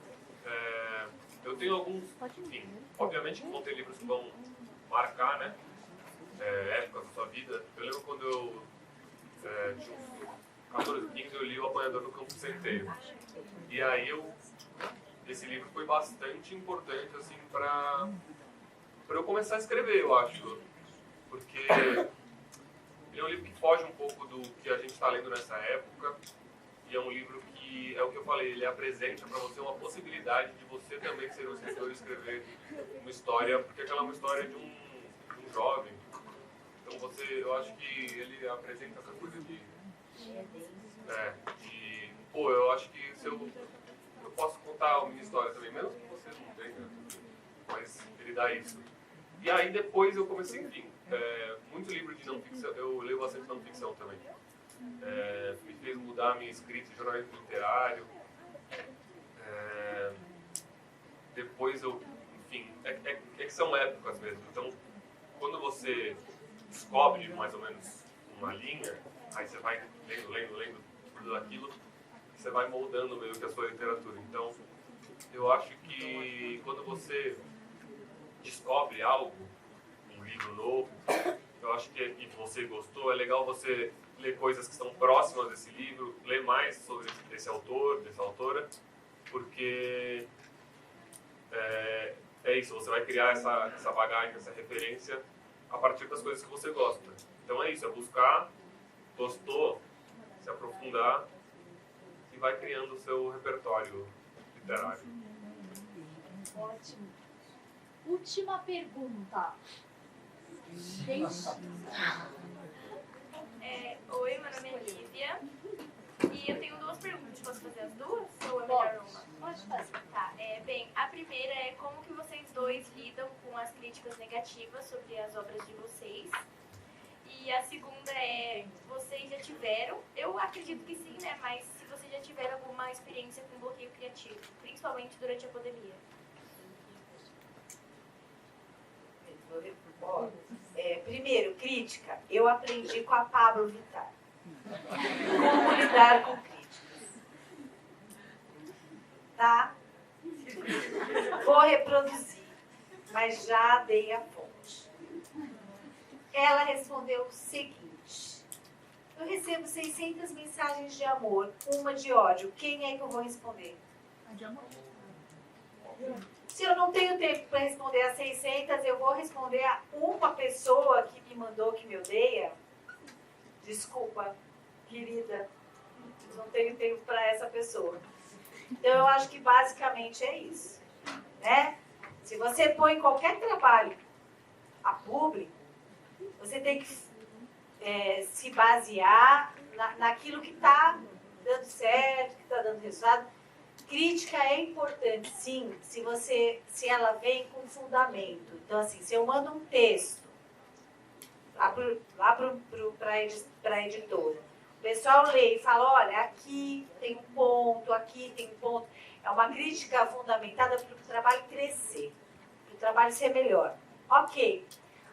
Eu tenho alguns, enfim, obviamente que vão ter livros que vão marcar, né, épocas da sua vida. Eu lembro quando eu tinha uns 14, 15, eu li O Apanhador no Campo Centeio. E aí esse livro foi bastante importante, assim, para eu começar a escrever, eu acho. Porque ele é um livro que foge um pouco do que a gente está lendo nessa época. E é um livro que, é o que eu falei, ele apresenta para você uma possibilidade de você também ser um escritor e escrever uma história, porque aquela é uma história de um jovem. Então eu acho que ele apresenta essa coisa eu acho que se eu posso contar uma minha história também, mesmo que você não tenha, mas ele dá isso. E aí depois eu comecei, enfim, muito livro de não ficção, eu leio bastante não ficção também. Me fez mudar a minha escrita em jornalismo literário. Depois enfim, que são épocas mesmo. Então, quando você descobre mais ou menos uma linha, aí você vai lendo tudo aquilo, você vai moldando meio que a sua literatura. Então, eu acho que quando você descobre algo, um livro novo, eu acho que você gostou, é legal você ler coisas que estão próximas desse livro, ler mais sobre esse autor, dessa autora, porque é isso, você vai criar essa bagagem, essa referência a partir das coisas que você gosta. Então é isso, é buscar, gostou, se aprofundar e vai criando o seu repertório literário. Ótimo. Última pergunta. Oi, meu nome é Lívia e eu tenho duas perguntas. Posso fazer as duas? Ou é melhor uma? Pode fazer. Tá, bem, a primeira é como que vocês dois lidam com as críticas negativas sobre as obras de vocês. E a segunda é, vocês já tiveram, eu acredito que sim, né? Mas se vocês já tiveram alguma experiência com bloqueio criativo, principalmente durante a pandemia. Primeiro, crítica. Eu aprendi com a Pablo Vittar. Como lidar com críticas. Tá? Vou reproduzir, mas já dei a fonte. Ela respondeu o seguinte: eu recebo 600 mensagens de amor, uma de ódio. Quem é que eu vou responder? A de amor. Se eu não tenho tempo para responder a 600, eu vou responder a uma pessoa que me mandou que me odeia? Desculpa, querida, não tenho tempo para essa pessoa. Então, eu acho que basicamente é isso, né? Se você põe qualquer trabalho a público, você tem que se basear naquilo que está dando certo, que está dando resultado. Crítica é importante, sim, se ela vem com fundamento. Então, assim, se eu mando um texto para a editora, o pessoal lê e fala, olha, aqui tem um ponto, aqui tem um ponto. É uma crítica fundamentada para o trabalho crescer, para o trabalho ser melhor. Ok.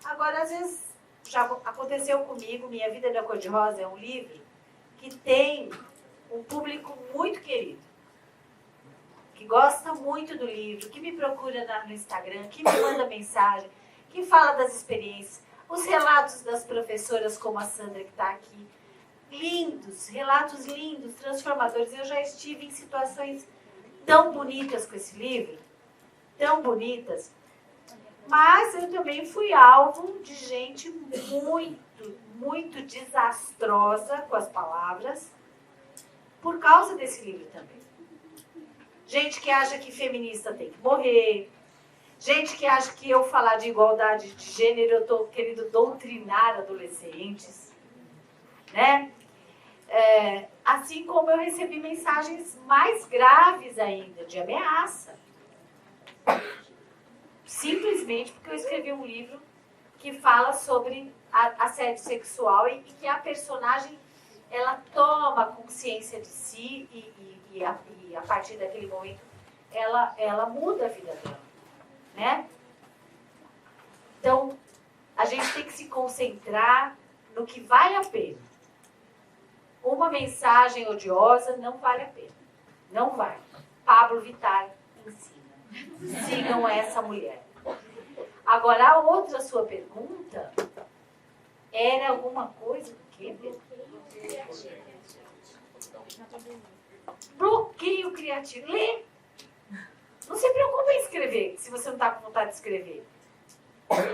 Agora, às vezes, já aconteceu comigo, Minha Vida da Cor-de-Rosa é um livro que tem público muito querido, que gosta muito do livro, que me procura no Instagram, que me manda mensagem, que fala das experiências, os relatos das professoras como a Sandra que está aqui, lindos, relatos lindos, transformadores. Eu já estive em situações tão bonitas com esse livro, tão bonitas, mas eu também fui alvo de gente muito desastrosa com as palavras, por causa desse livro também. Gente que acha que feminista tem que morrer, gente que acha que eu falar de igualdade de gênero eu estou querendo doutrinar adolescentes, né? Assim como eu recebi mensagens mais graves ainda, de ameaça. Simplesmente porque eu escrevi um livro que fala sobre assédio sexual e que a personagem ela toma consciência de si e a partir daquele momento ela muda a vida dela, né? Então, a gente tem que se concentrar no que vale a pena. Uma mensagem odiosa não vale a pena. Não vai. Pablo Vittar ensina. Sigam essa mulher. Agora, a outra sua pergunta era alguma coisa do quê, Pedro? Bloqueio criativo. Lê. Não se preocupe em escrever, se você não está com vontade de escrever.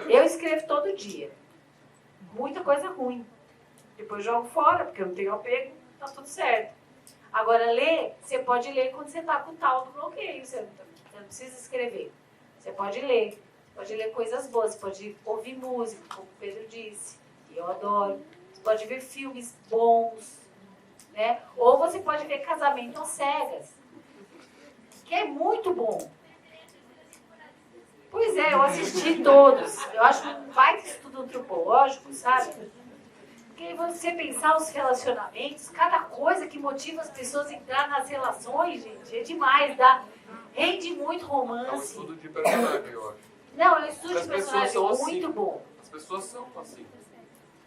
Eu escrevo todo dia. Muita coisa ruim. Depois jogo fora, porque eu não tenho apego, tá tudo certo. Agora, ler, você pode ler quando você está com o tal do bloqueio. Você não precisa escrever. Você pode ler. Você pode ler coisas boas. Você pode ouvir música, como o Pedro disse. E eu adoro. Você pode ver filmes bons. Né? Ou você pode ver Casamento às Cegas, que é muito bom. Pois é, eu assisti todos. Eu acho um baita estudo antropológico, sabe? Porque você pensar os relacionamentos, cada coisa que motiva as pessoas a entrar nas relações, gente, é demais, rende muito romance. É um estudo de personagem, eu acho. Não, é um estudo de As pessoas personagem são assim. muito bom. As pessoas são assim.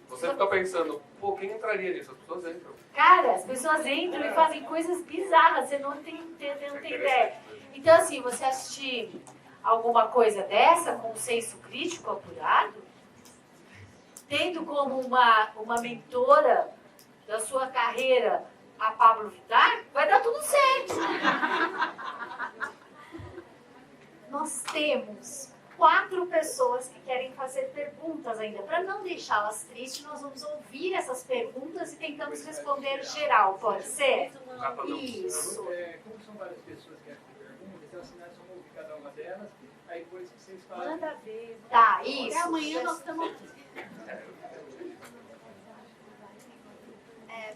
Você fica pensando, pô, quem entraria nisso? As pessoas entram. Cara, as pessoas entram e fazem coisas bizarras, você não tem ideia. Então, assim, você assistir alguma coisa dessa com um senso crítico apurado, tendo como uma mentora da sua carreira a Pablo Vittar, vai dar tudo certo. Nós temos 4 pessoas que querem fazer perguntas ainda. Para não deixá-las tristes, nós vamos ouvir essas perguntas e tentamos responder geral. Pode ser? Isso. Como são várias pessoas que querem fazer perguntas, elas vão ouvir cada uma delas, aí depois vocês fazem. Manda ver. Tá, isso. Amanhã nós estamos aqui.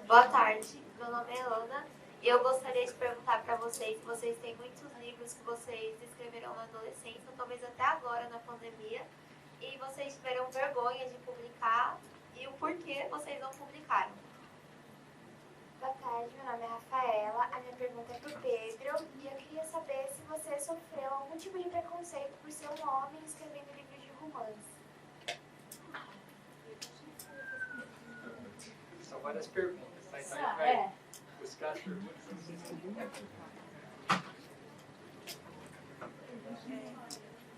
Boa tarde, meu nome é Ana e eu gostaria de perguntar para vocês se vocês têm muitos livros que vocês escreveram na adolescência, ou talvez até agora na pandemia, e vocês tiveram vergonha de publicar e o porquê vocês não publicaram. Boa tarde, meu nome é Rafaela, a minha pergunta é pro Pedro e eu queria saber se você sofreu algum tipo de preconceito por ser um homem escrevendo livros de romance. São várias perguntas, tá? Então a gente vai buscar as perguntas.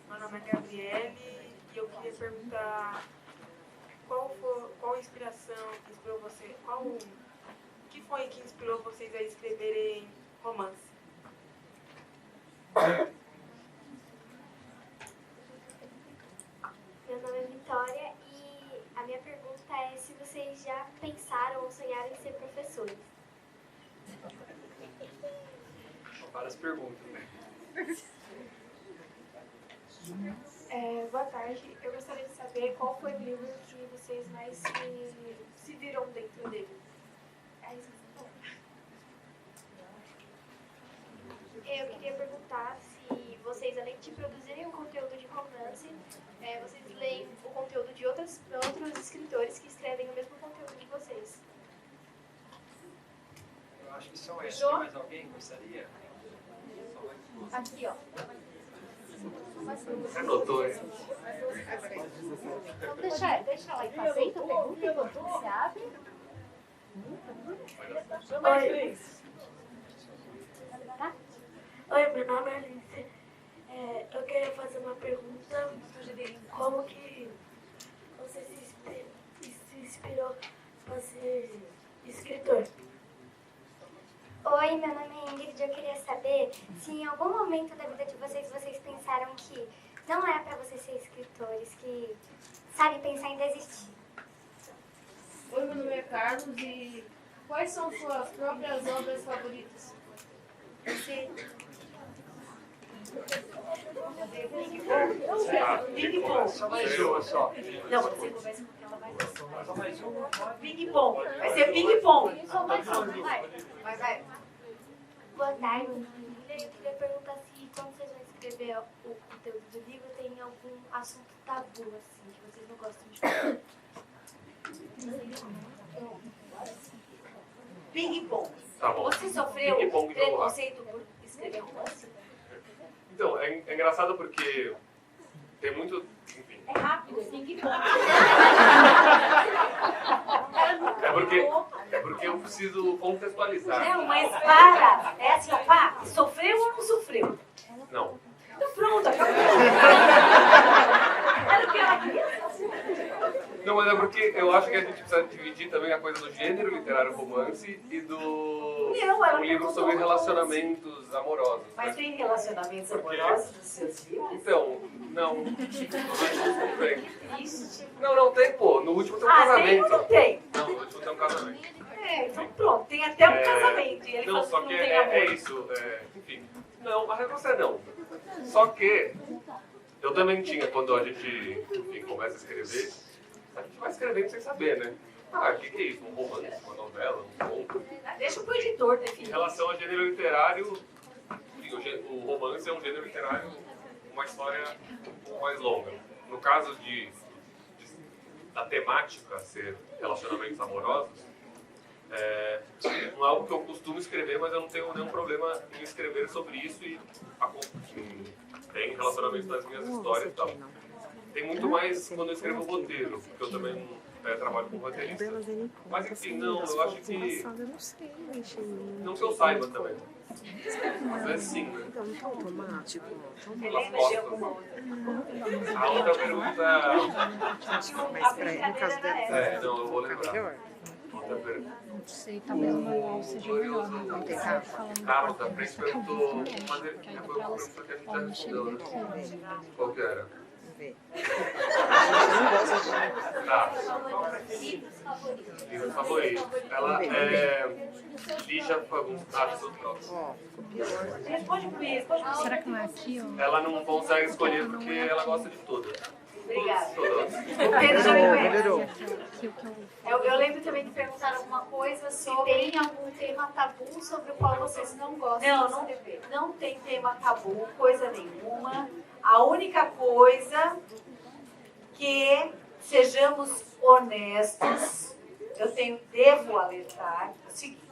Meu nome é Gabriele e eu queria perguntar qual a inspiração que inspirou você, o que foi que inspirou vocês a escreverem romance? Meu nome é Vitória e a minha pergunta é se vocês já pensaram ou sonharam em ser professores. São várias perguntas, né? Boa tarde, eu gostaria de saber qual foi o livro que vocês mais se viram dentro dele. Eu queria perguntar se vocês, além de produzirem um conteúdo de romance, vocês leem o conteúdo de outros escritores que escrevem o mesmo conteúdo de vocês. Eu acho que são essas. Mais alguém gostaria? Aqui, ó. Anotou, hein? Então deixa ela aí fazer a pergunta enquanto você abre. Oi. Oi, meu nome é Alice. Eu queria fazer uma pergunta. Como que você se inspirou para ser escritor? Oi, meu nome é Ingrid. Eu queria saber se em algum momento da vida de vocês pensaram que não era para vocês ser escritores, que, sabe, pensar em desistir. Oi, meu nome é Carlos e quais são suas próprias obras favoritas? Ping-pong. Só mais uma só. Não, você começa com ela vai. Só mais uma. Ping-pong. Vai ser ping-pong. Só mais uma, vai. Boa tarde, eu queria perguntar se quando vocês vão escrever o conteúdo do livro tem algum assunto tabu, assim, que vocês não gostam de falar. Ping-pong. Tá bom. Você sofreu Ping-pong, preconceito por escrever romance? Então, é engraçado porque tem muito... Enfim. É rápido, ping-pong. É porque eu preciso contextualizar. Não, mas para. É assim, ó, pá, sofreu ou não sofreu? Não. Então pronto, acabou. Era o que ela queria. Não, mas é porque eu acho que a gente precisa dividir também a coisa do gênero literário romance e do um livro sobre relacionamentos amorosos. Mas tem relacionamentos amorosos nos seus livros? Então, não. No último não tem. Não tem, pô. No último tem um casamento. Tem ou não tem? Não, no último tem um casamento. Então pronto, tem até um casamento. E ele não, fala só que que não tem amor. é isso. Enfim. Não, a resposta é não. Só que eu também tinha, quando a gente começa a escrever, a gente vai escrevendo sem saber, né? Ah, o que é isso? Um romance, uma novela, um conto? Deixa pro editor Em definir. relação ao gênero literário, enfim, o romance é um gênero literário com uma história um pouco mais longa. No caso da temática ser relacionamentos amorosos, não é algo que eu costumo escrever, mas eu não tenho nenhum problema em escrever sobre isso e tem relacionamentos nas minhas histórias e tal. Tem muito mais quando eu escrevo roteiro, porque eu também trabalho com roteirista. Mas enfim, não, eu acho que... Não que eu saiba também. Às vezes sim, né? Pelas costas. A outra pergunta... Mas no caso dela... não, eu vou lembrar. Outra pergunta. Não sei, talvez o manual seja melhor. Não vai estar falando. Carlos, da frente perguntou... Mas ele foi uma pergunta que a gente já respondeu, né? Qual que era? Tá. Livros favoritos. Ela é... Lígia Fagundes Próximo. Responde pro Luiz, responde pro Luiz. Será que não é aqui, ó? Ela não consegue escolher porque ela gosta de todas. Obrigada. Todas. O Pedro já me conhece. Eu lembro também de perguntar alguma coisa sobre... Se tem algum tema tabu sobre o qual vocês não gostam de escrever. Não tem tema tabu, coisa nenhuma. A única coisa que sejamos honestos, devo alertar o seguinte.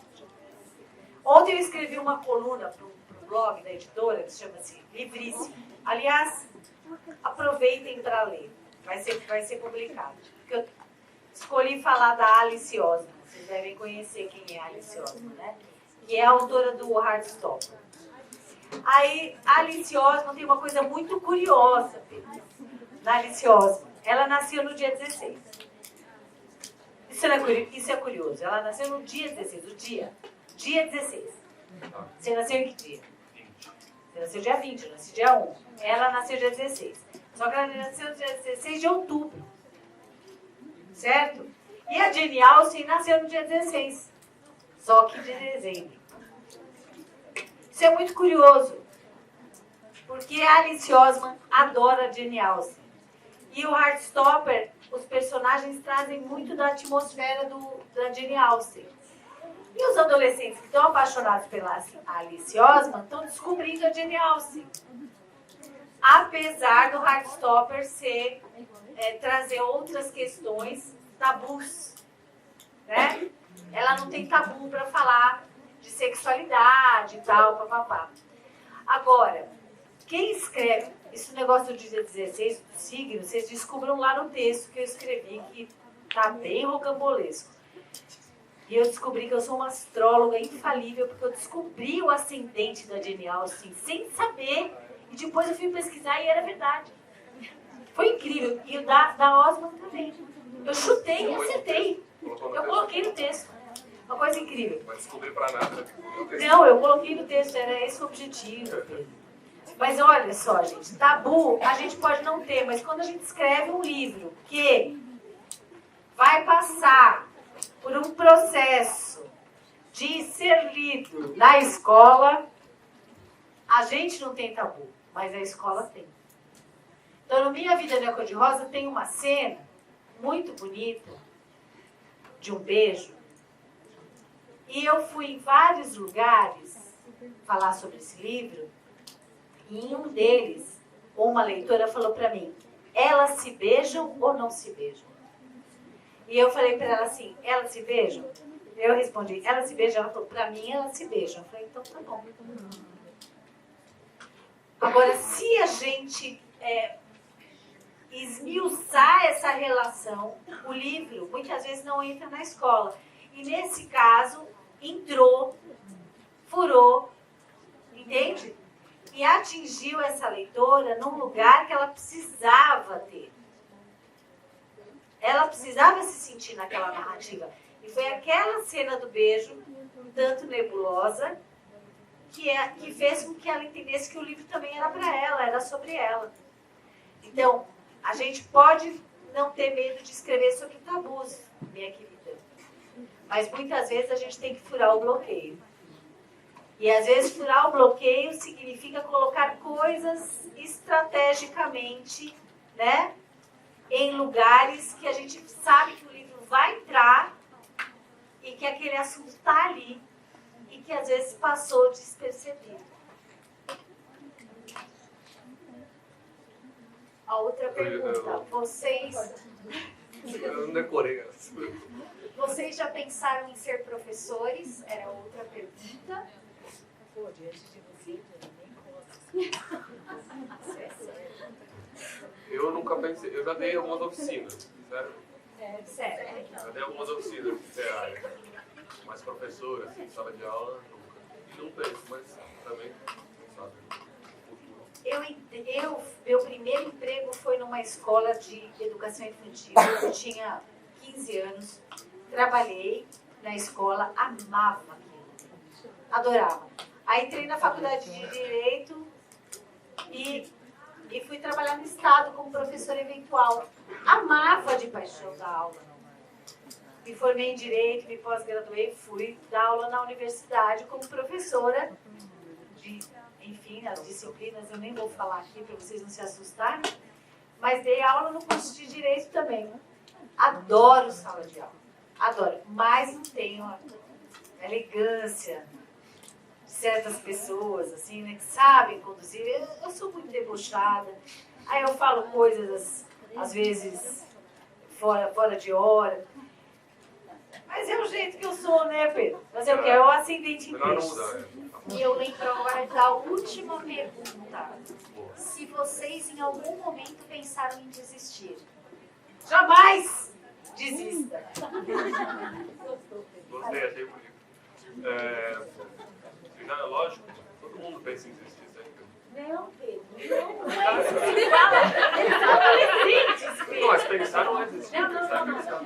Ontem eu escrevi uma coluna para o blog da editora, que chama-se Livríssimo. Aliás, aproveitem para ler, vai ser publicado. Porque eu escolhi falar da Alice Osman, vocês devem conhecer quem é a Alice Osman, né? Que é a autora do Heartstopper. Aí, a Alice Osman tem uma coisa muito curiosa, Pedro, na Alice Osman. Ela nasceu no dia 16. Isso é curioso. Ela nasceu no dia 16, dia 16. Você nasceu em que dia? Você nasceu dia 20, eu nasci dia 1. Ela nasceu dia 16. Só que ela nasceu dia 16 de outubro. Certo? E a Jane Austen nasceu no dia 16. Só que de dezembro. Isso é muito curioso. Porque a Alice Osman adora a Jane Austen. E o Heartstopper, os personagens trazem muito da atmosfera da Jane Austen. E os adolescentes que estão apaixonados pela Alice Osman estão descobrindo a Jane Austen. Apesar do Heartstopper trazer outras questões tabus. Né? Ela não tem tabu para falar de sexualidade e tal, papapá. Agora, quem escreve, esse negócio do dia 16, do signo, vocês descubram lá no texto que eu escrevi, que tá bem rocambolesco. E eu descobri que eu sou uma astróloga infalível, porque eu descobri o ascendente da Jane Austen sem saber. E depois eu fui pesquisar e era verdade. Foi incrível. E o da Osmond também. Eu chutei e acertei. Eu coloquei no texto. Uma coisa incrível. Mas descobri pra nada. Não, eu coloquei no texto, era esse o objetivo. Mas olha só, gente, tabu a gente pode não ter, mas quando a gente escreve um livro que vai passar por um processo de ser lido na escola, a gente não tem tabu, mas a escola tem. Então, no Minha Vida Não é Cor-de-Rosa tem uma cena muito bonita de um beijo. E eu fui em vários lugares falar sobre esse livro, e em um deles, uma leitora falou para mim, elas se beijam ou não se beijam? E eu falei para ela assim, elas se beijam? Eu respondi, elas se beijam? Ela falou, para mim elas se beijam. Eu falei, então tá bom. Agora, se a gente esmiuçar essa relação, o livro muitas vezes não entra na escola. E nesse caso, entrou, furou, entende? E atingiu essa leitora num lugar que ela precisava ter. Ela precisava se sentir naquela narrativa. E foi aquela cena do beijo, um tanto nebulosa, que fez com que ela entendesse que o livro também era para ela, era sobre ela. Então, a gente pode não ter medo de escrever sobre tabus, minha querida. Mas muitas vezes a gente tem que furar o bloqueio. E às vezes furar o bloqueio significa colocar coisas estrategicamente, né, em lugares que a gente sabe que o livro vai entrar e que aquele assunto está ali e que às vezes passou despercebido. A outra pergunta, Eu não decorei. Vocês já pensaram em ser professores? Era outra pergunta. Pô, diante de você, eu nem posso. Eu nunca pensei, eu já dei algumas oficinas, sério? Sério. Já dei algumas oficinas literárias, mas professora, assim, sala de aula, nunca. E não penso, mas também, não sabe. Meu primeiro emprego foi numa escola de educação infantil. Eu tinha 15 anos, trabalhei na escola, amava aquilo, adorava. Aí entrei na faculdade de Direito e fui trabalhar no Estado como professora eventual. Amava de paixão dar aula. Me formei em Direito, me pós-graduei, fui dar aula na universidade como professora de, enfim, as disciplinas, eu nem vou falar aqui para vocês não se assustarem, mas dei aula no curso de Direito também. Adoro sala de aula, adoro, mas não tenho a elegância de certas pessoas, assim, né, que sabem conduzir. Eu sou muito debochada, aí eu falo coisas, às vezes, fora de hora. Mas é o jeito que eu sou, né, Pedro? Mas eu quero o ascendente em peixes. E eu lembro agora da última pergunta. Se vocês em algum momento pensaram em desistir? Jamais desista. Gostei, achei bonito. Lógico, todo mundo pensa em desistir sempre. Não, Pedro. Não, mas pensar não é desistir, pensar é pensar.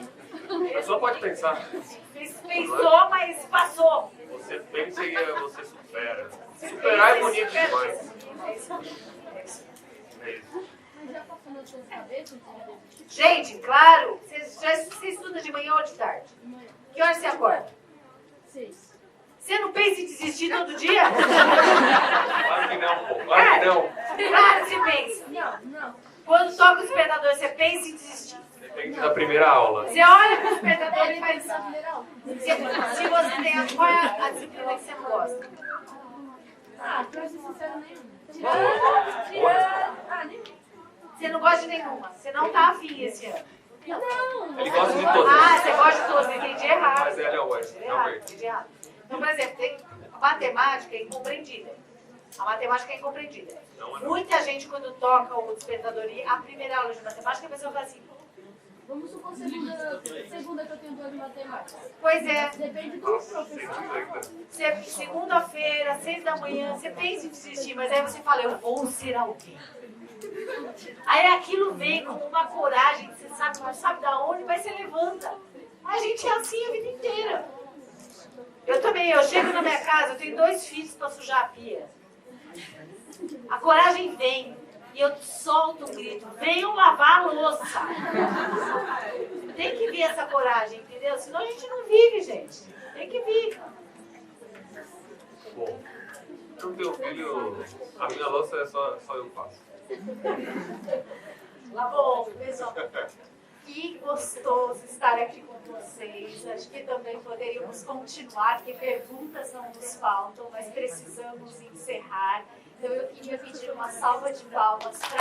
A pessoa pode pensar. Pensou, mas passou. Você pensa e você supera. Superar é bonito demais. É isso. Gente, claro, você estuda de manhã ou de tarde? Que horas você acorda? 6. Você não pensa em desistir todo dia? Claro que não, pô. Claro que não. Claro que você pensa. Não. Quando toca o despertador, você pensa em desistir? Depende da primeira aula. Você olha para o despertador e faz... Se você tem qual é a disciplina que você não gosta? Pra ser sincero, nenhuma. Você não gosta de nenhuma. Você não tá afim esse ano. Não. Ele gosta de todas. Ah, você gosta de todas. Entendi errado. Mas ela é o West, realmente. Entendi errado. Então, por exemplo, tem a matemática é incompreendida. A matemática é incompreendida. Muita gente, quando toca o despertador, a primeira aula de matemática, a pessoa fala assim, Vamos supor segunda que eu tenho 2 de matemática. Pois é. Depende do professor. Segunda-feira, 6 da manhã, você pensa em desistir, mas aí você fala, eu vou ser alguém. Aí aquilo vem com uma coragem que você sabe, não sabe de onde, mas você levanta. A gente é assim a vida inteira. Eu também, eu chego na minha casa, eu tenho 2 filhos para sujar a pia. A coragem vem e eu solto um grito, venham lavar a louça. Tem que vir essa coragem, entendeu? Senão a gente não vive, gente. Tem que vir. Bom, pro teu filho, a minha louça é só eu faço. Bom, pessoal, que gostoso estar aqui com vocês. Acho que também poderíamos continuar, porque perguntas não nos faltam, mas precisamos encerrar. Então eu queria pedir uma salva de palmas para